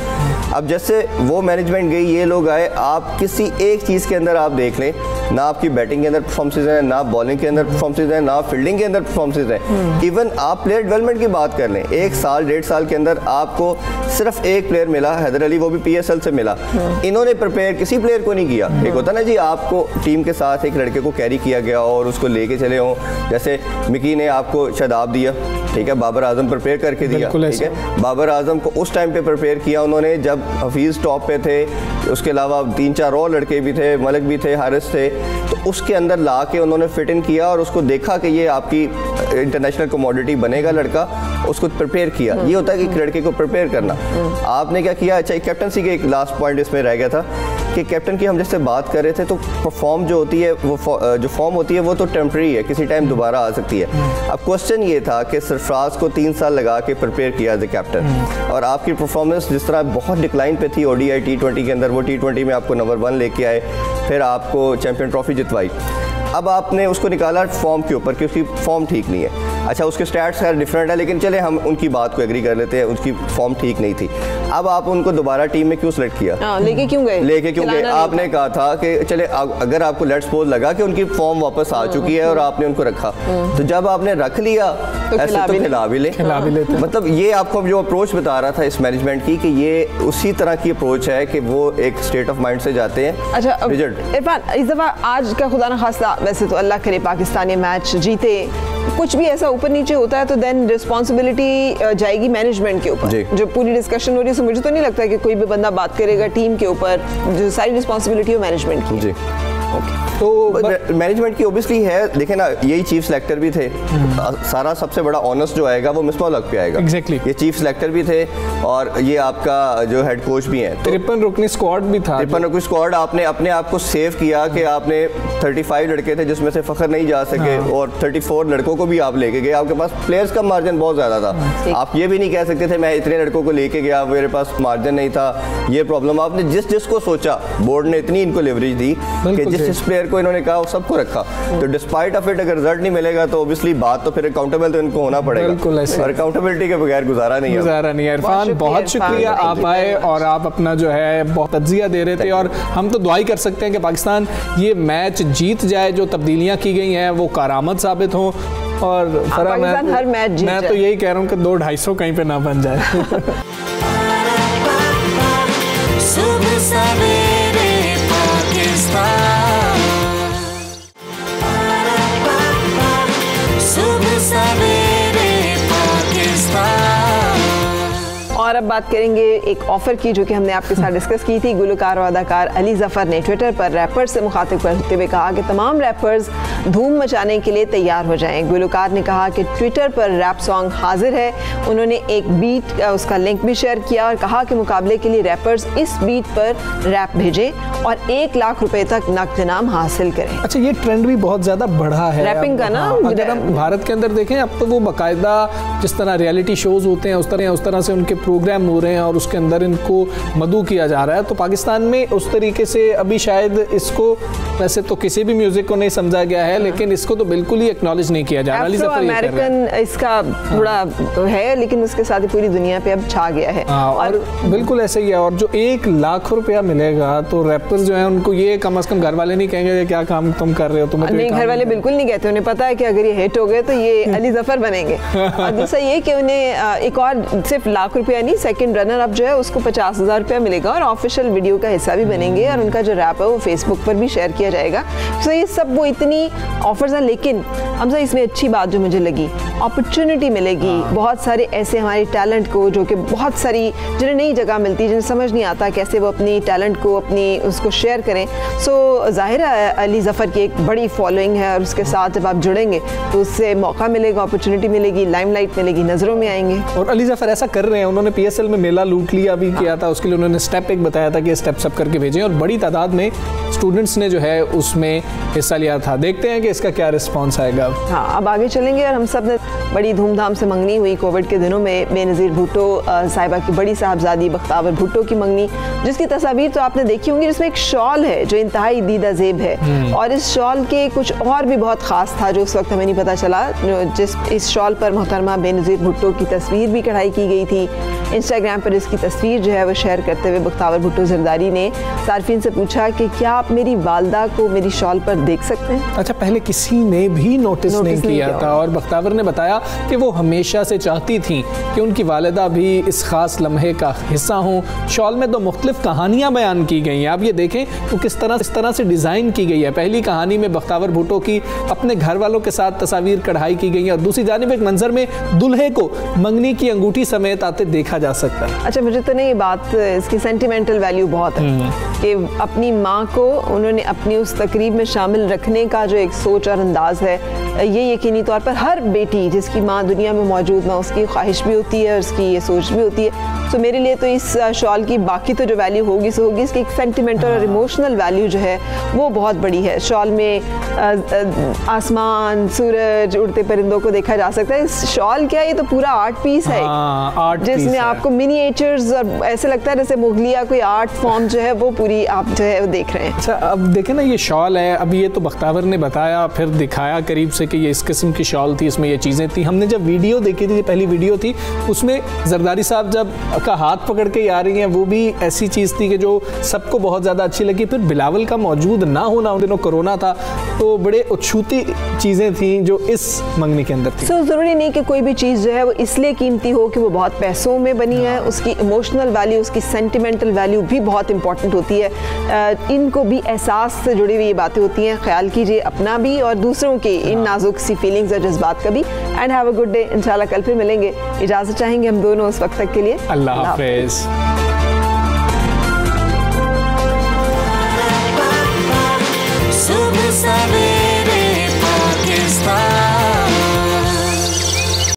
अब जैसे वो मैनेजमेंट गई, ये लोग आए, आप किसी एक चीज़ के अंदर आप देख लें, ना आपकी बैटिंग के अंदर परफॉर्मेंस है, ना बॉलिंग के अंदर परफॉर्मेंस है, ना फील्डिंग के अंदर परफॉर्मेंस है। इवन आप प्लेयर डेवलपमेंट की बात कर लें, 1 साल 1.5 साल के अंदर आपको सिर्फ एक प्लेयर मिला, हैदर अली, वो भी PSL से मिला। इन्होंने प्रिपेयर किसी प्लेयर को नहीं किया। एक होता ना जी, आपको टीम के साथ एक लड़के को कैरी किया गया और उसको लेके चले हो, जैसे मिकी ने आपको शादाब दिया, ठीक है, बाबर आजम प्रिपेयर करके दिया, ठीक है, बाबर आजम को उस टाइम पे प्रिपेयर किया उन्होंने जब हफीज़ टॉप पे थे, उसके अलावा 3-4 और लड़के भी थे, मलिक भी थे, हारिस थे, तो उसके अंदर ला के उन्होंने फिट इन किया और उसको देखा कि ये आपकी इंटरनेशनल कमोडिटी बनेगा लड़का, उसको प्रिपेयर किया। ये होता है कि लड़के को प्रिपेयर करना। आपने क्या किया? अच्छा, कैप्टनसी के एक लास्ट पॉइंट इसमें रह गया था कि कैप्टन की हम जैसे बात कर रहे थे, तो परफॉर्म जो होती है वो जो फॉर्म होती है वो तो टेम्प्रेरी है, किसी टाइम दोबारा आ सकती है। अब क्वेश्चन ये था कि सरफराज को 3 साल लगा के प्रिपेयर किया एज ए कैप्टन, और आपकी परफॉर्मेंस जिस तरह बहुत डिक्लाइन पे थी ODI T20 के अंदर, वो T20 में आपको नंबर 1 लेके आए, फिर आपको चैम्पियन ट्रॉफी जितवाई। अब आपने उसको निकाला फॉर्म के ऊपर कि उसकी फॉर्म ठीक नहीं है। अच्छा, उसके स्टैट्स खैर डिफरेंट है, लेकिन चले हम उनकी बात को एग्री कर लेते हैं, उसकी फॉर्म ठीक नहीं थी। अब आप उनको दोबारा टीम में क्यों सिलेक्ट किया?
लेके क्यों गए?
आपने कहा था कि चले अगर आपको लेट्स सपोज लगा कि उनकी फॉर्म वापस आ चुकी है और आपने उनको रखा, तो जब आपने रख लिया तो ऐसे तो खिला भी लेते। मतलब ये आपको जो अप्रोच बता रहा था इस मैनेजमेंट की, कि ये उसी तरह की अप्रोच है कि वो एक स्टेट ऑफ माइंड से जाते हैं।
अच्छा इरफान, इस दफ़ा आज का खुदा न खास्ता, वैसे तो अल्लाह करे पाकिस्तानी मैच जीते, कुछ भी ऐसा ऊपर नीचे होता है तो देन रिस्पॉन्सिबिलिटी जाएगी मैनेजमेंट के ऊपर। जो पूरी डिस्कशन हो रही है, मुझे तो नहीं लगता कि कोई भी बंदा बात करेगा टीम के ऊपर, जो सारी रिस्पॉन्सिबिलिटी है मैनेजमेंट की।
जी तो मैनेजमेंट की ओबियसली है। देखें ना, यही चीफ सिलेक्टर भी थे, सारा सबसे बड़ा ऑनर्स जो आएगा वो मिसबाह उल हक पे आएगा। ये चीफ सिलेक्टर भी थे और ये आपका जो हेड कोच भी हैं।
53 रुकनी स्क्वाड भी था।
53 रुकनी स्क्वाड, आपने अपने आप को सेव किया कि आपने 35 लड़के थे जिसमें से फखर नहीं जा सके, और 34 लड़कों को भी आप लेके गए। आपके पास प्लेयर्स का मार्जिन बहुत ज़्यादा था। आप ये भी नहीं कह सकते थे मैं इतने लड़कों को लेके गया, मेरे पास मार्जिन नहीं था। ये प्रॉब्लम आपने जिसको सोचा, बोर्ड ने इतनी इनको लेवरेज दी कि जिस प्लेयर को इन्होंने कहा वो सबको रखा, तो डिस्पाइट ऑफ इट अगर रिजल्ट नहीं मिलेगा तो ऑब्वियसली बात तो फिर अकाउंटेबल तो इनको होना पड़ेगा, और अकाउंटेबिलिटी के बगैर गुजारा नहीं है।
इरफान बहुत शुक्रिया, आप आए और आप अपना जो है बहुत तज्जिया दे रहे थे, और हम तो दुआई कर सकते हैं कि पाकिस्तान ये मैच जीत जाए, जो तब्दीलियां की गई हैं वो कारामत साबित हों, और मैं तो यही कह रहा हूँ कि 200-250 कहीं पे ना बन जाए।
और अब बात करेंगे एक ऑफर की जो कि हमने आपके साथ डिस्कस की थी। गुलकार और अदाकार अली ज़फ़र ने ट्विटर पर रैपर्स से मुखातिब करते हुए कहा कि तमाम रैपर्स धूम मचाने के लिए तैयार हो जाएं। गुलकार ने कहा कि ट्विटर पर रैप सॉन्ग हाजिर है। उन्होंने एक बीट उसका लिंक भी शेयर किया और कहा कि मुकाबले के लिए रैपर्स इस बीट पर रैप भेजें और 1 लाख रुपए तक नकद इनाम हासिल करें।
अच्छा, ये ट्रेंड भी बहुत ज़्यादा बढ़ा है
रैपिंग का ना।
अगर हम भारत के अंदर देखें, अब तो वो बाकायदा जिस तरह रियलिटी शोज होते हैं उस तरह से उनके प्रोग्राम हो रहे हैं और उसके अंदर इनको मदऊ किया जा रहा है। तो पाकिस्तान में उस तरीके से अभी शायद इसको, वैसे तो किसी भी म्यूजिक को नहीं समझा गया है, लेकिन इसको तो बिल्कुल ही एक्नॉलेज नहीं किया जा रहा।
अमेरिकन इसका थोड़ा है, लेकिन उसके साथ ही पूरी दुनिया पे अब छा गया है।
और बिल्कुल ऐसे ही है। और जो 1 लाख रुपया मिलेगा तो रैपर्स जो है उनको ये कम से कम घर वाले नहीं कहेंगे क्या काम तुम कर रहे हो, तुम्हें
नहीं, घर वाले बिल्कुल नहीं कहते। उन्हें पता है कि अगर ये हिट हो गए तो ये अली ज़फ़र बनेंगे। और दूसरा ये कि उन्हें एक और सिर्फ लाख रुपया नहीं, सेकंड रनर अप जो है उसको 50,000 रुपया मिलेगा और ऑफिशियल वीडियो का हिस्सा भी बनेंगे, और उनका जो रैप है वो फेसबुक पर भी शेयर किया जाएगा। तो ये सब वो इतनी ऑफर्स हैं, लेकिन हमसे इसमें अच्छी बात जो मुझे लगी, अपॉर्चुनिटी मिलेगी बहुत सारे ऐसे हमारे टैलेंट को, जो कि बहुत सारी जिन्हें नई जगह मिलती है, जिन्हें समझ नहीं आता कैसे वो अपनी टैलेंट को अपनी उसको शेयर करें। सो ज़ाहिर है अली ज़फ़र की एक बड़ी फॉलोइंग है, और उसके साथ जब आप जुड़ेंगे तो उससे मौका मिलेगा, अपॉर्चुनिटी मिलेगी, लाइमलाइट मिलेगी, नज़रों में आएंगे।
और अली ज़फ़र ऐसा कर रहे हैं, उन्होंने PSL में मेला लूट लिया भी किया था, उसके लिए उन्होंने स्टेप एक बताया था कि स्टेप सब करके भेजें, और बड़ी तादाद में स्टूडेंट्स ने जो है उसमें हिस्सा लिया था। देखते हैं कि इसका क्या रिस्पॉन्स आएगा।
हाँ, अब आगे चलेंगे। और हम सब ने बड़ी धूमधाम से मंगनी हुई कोविड के दिनों में बेनज़ीर भुट्टो साहिबा की बड़ी साहबजादी बख्तावर भुट्टो की मंगनी, जिसकी तस्वीर तो आपने देखी होंगी, जिसमें एक शॉल है जो इंतहाई दीदा ज़ेब है, और इस शॉल के कुछ और भी बहुत ख़ास था जो उस वक्त हमें नहीं पता चला। इस शॉल पर मोहतरमा बेनज़ीर भुट्टो की तस्वीर भी कढ़ाई की गई थी। इंस्टाग्राम पर इसकी तस्वीर जो है वो शेयर करते हुए बख्तावर भुट्टो ज़रदारी ने सार्फिन से पूछा कि क्या आप मेरी वालदा को मेरी शॉल पर देख सकते हैं।
अच्छा, पहले किसी ने भी नोटिस नहीं किया था, और बख्तावर ने बताया कि वो हमेशा से चाहती थी कि उनकी वालिदा भी इस खास लम्हे का हिस्सा हों। शॉल में तो मुख्तलिफ कहानियाँ बयान की गई हैं। आप ये देखें तो किस तरह से डिज़ाइन की गई है। पहली कहानी में बख्तावर भुट्टो की अपने घर वालों के साथ तस्वीर कढ़ाई की गई है, और दूसरी जानिब एक मंजर में दुल्हे को मंगनी की अंगूठी समेत आते देखा जा सकता है।
अच्छा, मुझे तो नहीं, बात इसकी सेंटिमेंटल वैल्यू बहुत है कि अपनी माँ को उन्होंने अपनी उस तकरीब में शामिल रखने का जो एक सोच और अंदाज है, ये यकीनी तौर पर हर बेटी जिसकी माँ दुनिया में मौजूद ना, उसकी ख्वाहिश भी होती है और उसकी ये सोच भी होती है। तो मेरे लिए तो इस शॉल की बाकी तो जो वैल्यू होगी सो होगी, इसकी एक सेंटिमेंटल और इमोशनल वैल्यू जो है वो बहुत बड़ी है। शॉल में आसमान, सूरज, उड़ते परिंदों को देखा जा सकता है। इस शॉल क्या, ये तो पूरा आर्ट पीस है, जिसमें आपको मिनिएचर्स और ऐसे लगता है जैसे मुगलिया कोई आर्ट फॉर्म जो है वो पूरी आप जो है वो देख रहे हैं।
अच्छा, अब देखें ना, ये शॉल है, अब ये तो बख्तावर ने बताया फिर दिखाया करीब से कि ये इस किस्म की शॉल थी, इसमें ये चीज़ें थी। हमने जब वीडियो देखी थी, पहली वीडियो थी, उसमें जरदारी साहब जब का हाथ पकड़ के आ रही हैं, वो भी ऐसी चीज़ थी कि जो सबको बहुत ज़्यादा अच्छी लगी। फिर बिलावल का मौजूद ना होना, उन दिनों कोरोना था, तो बड़े उछूती चीज़ें थी जो इस मंगनी के अंदर थी।
ज़रूरी नहीं कि कोई भी चीज़ जो है वो इसलिए कीमती हो कि वो बहुत पैसों में बनी है, उसकी इमोशनल वैल्यू, उसकी सेंटिमेंटल वैल्यू भी बहुत इंपॉर्टेंट होती है। इनको भी एहसास से जुड़ी हुई ये बातें होती हैं। ख्याल कीजिए अपना भी और दूसरों के इन नाजुक सी फीलिंग्स और जज्बात का भी। And have a good day. इंशाल्लाह कल फिर मिलेंगे। इजाज़त चाहेंगे हम दोनों उस वक्त तक के लिए।
अल्लाह हाफ़िज़।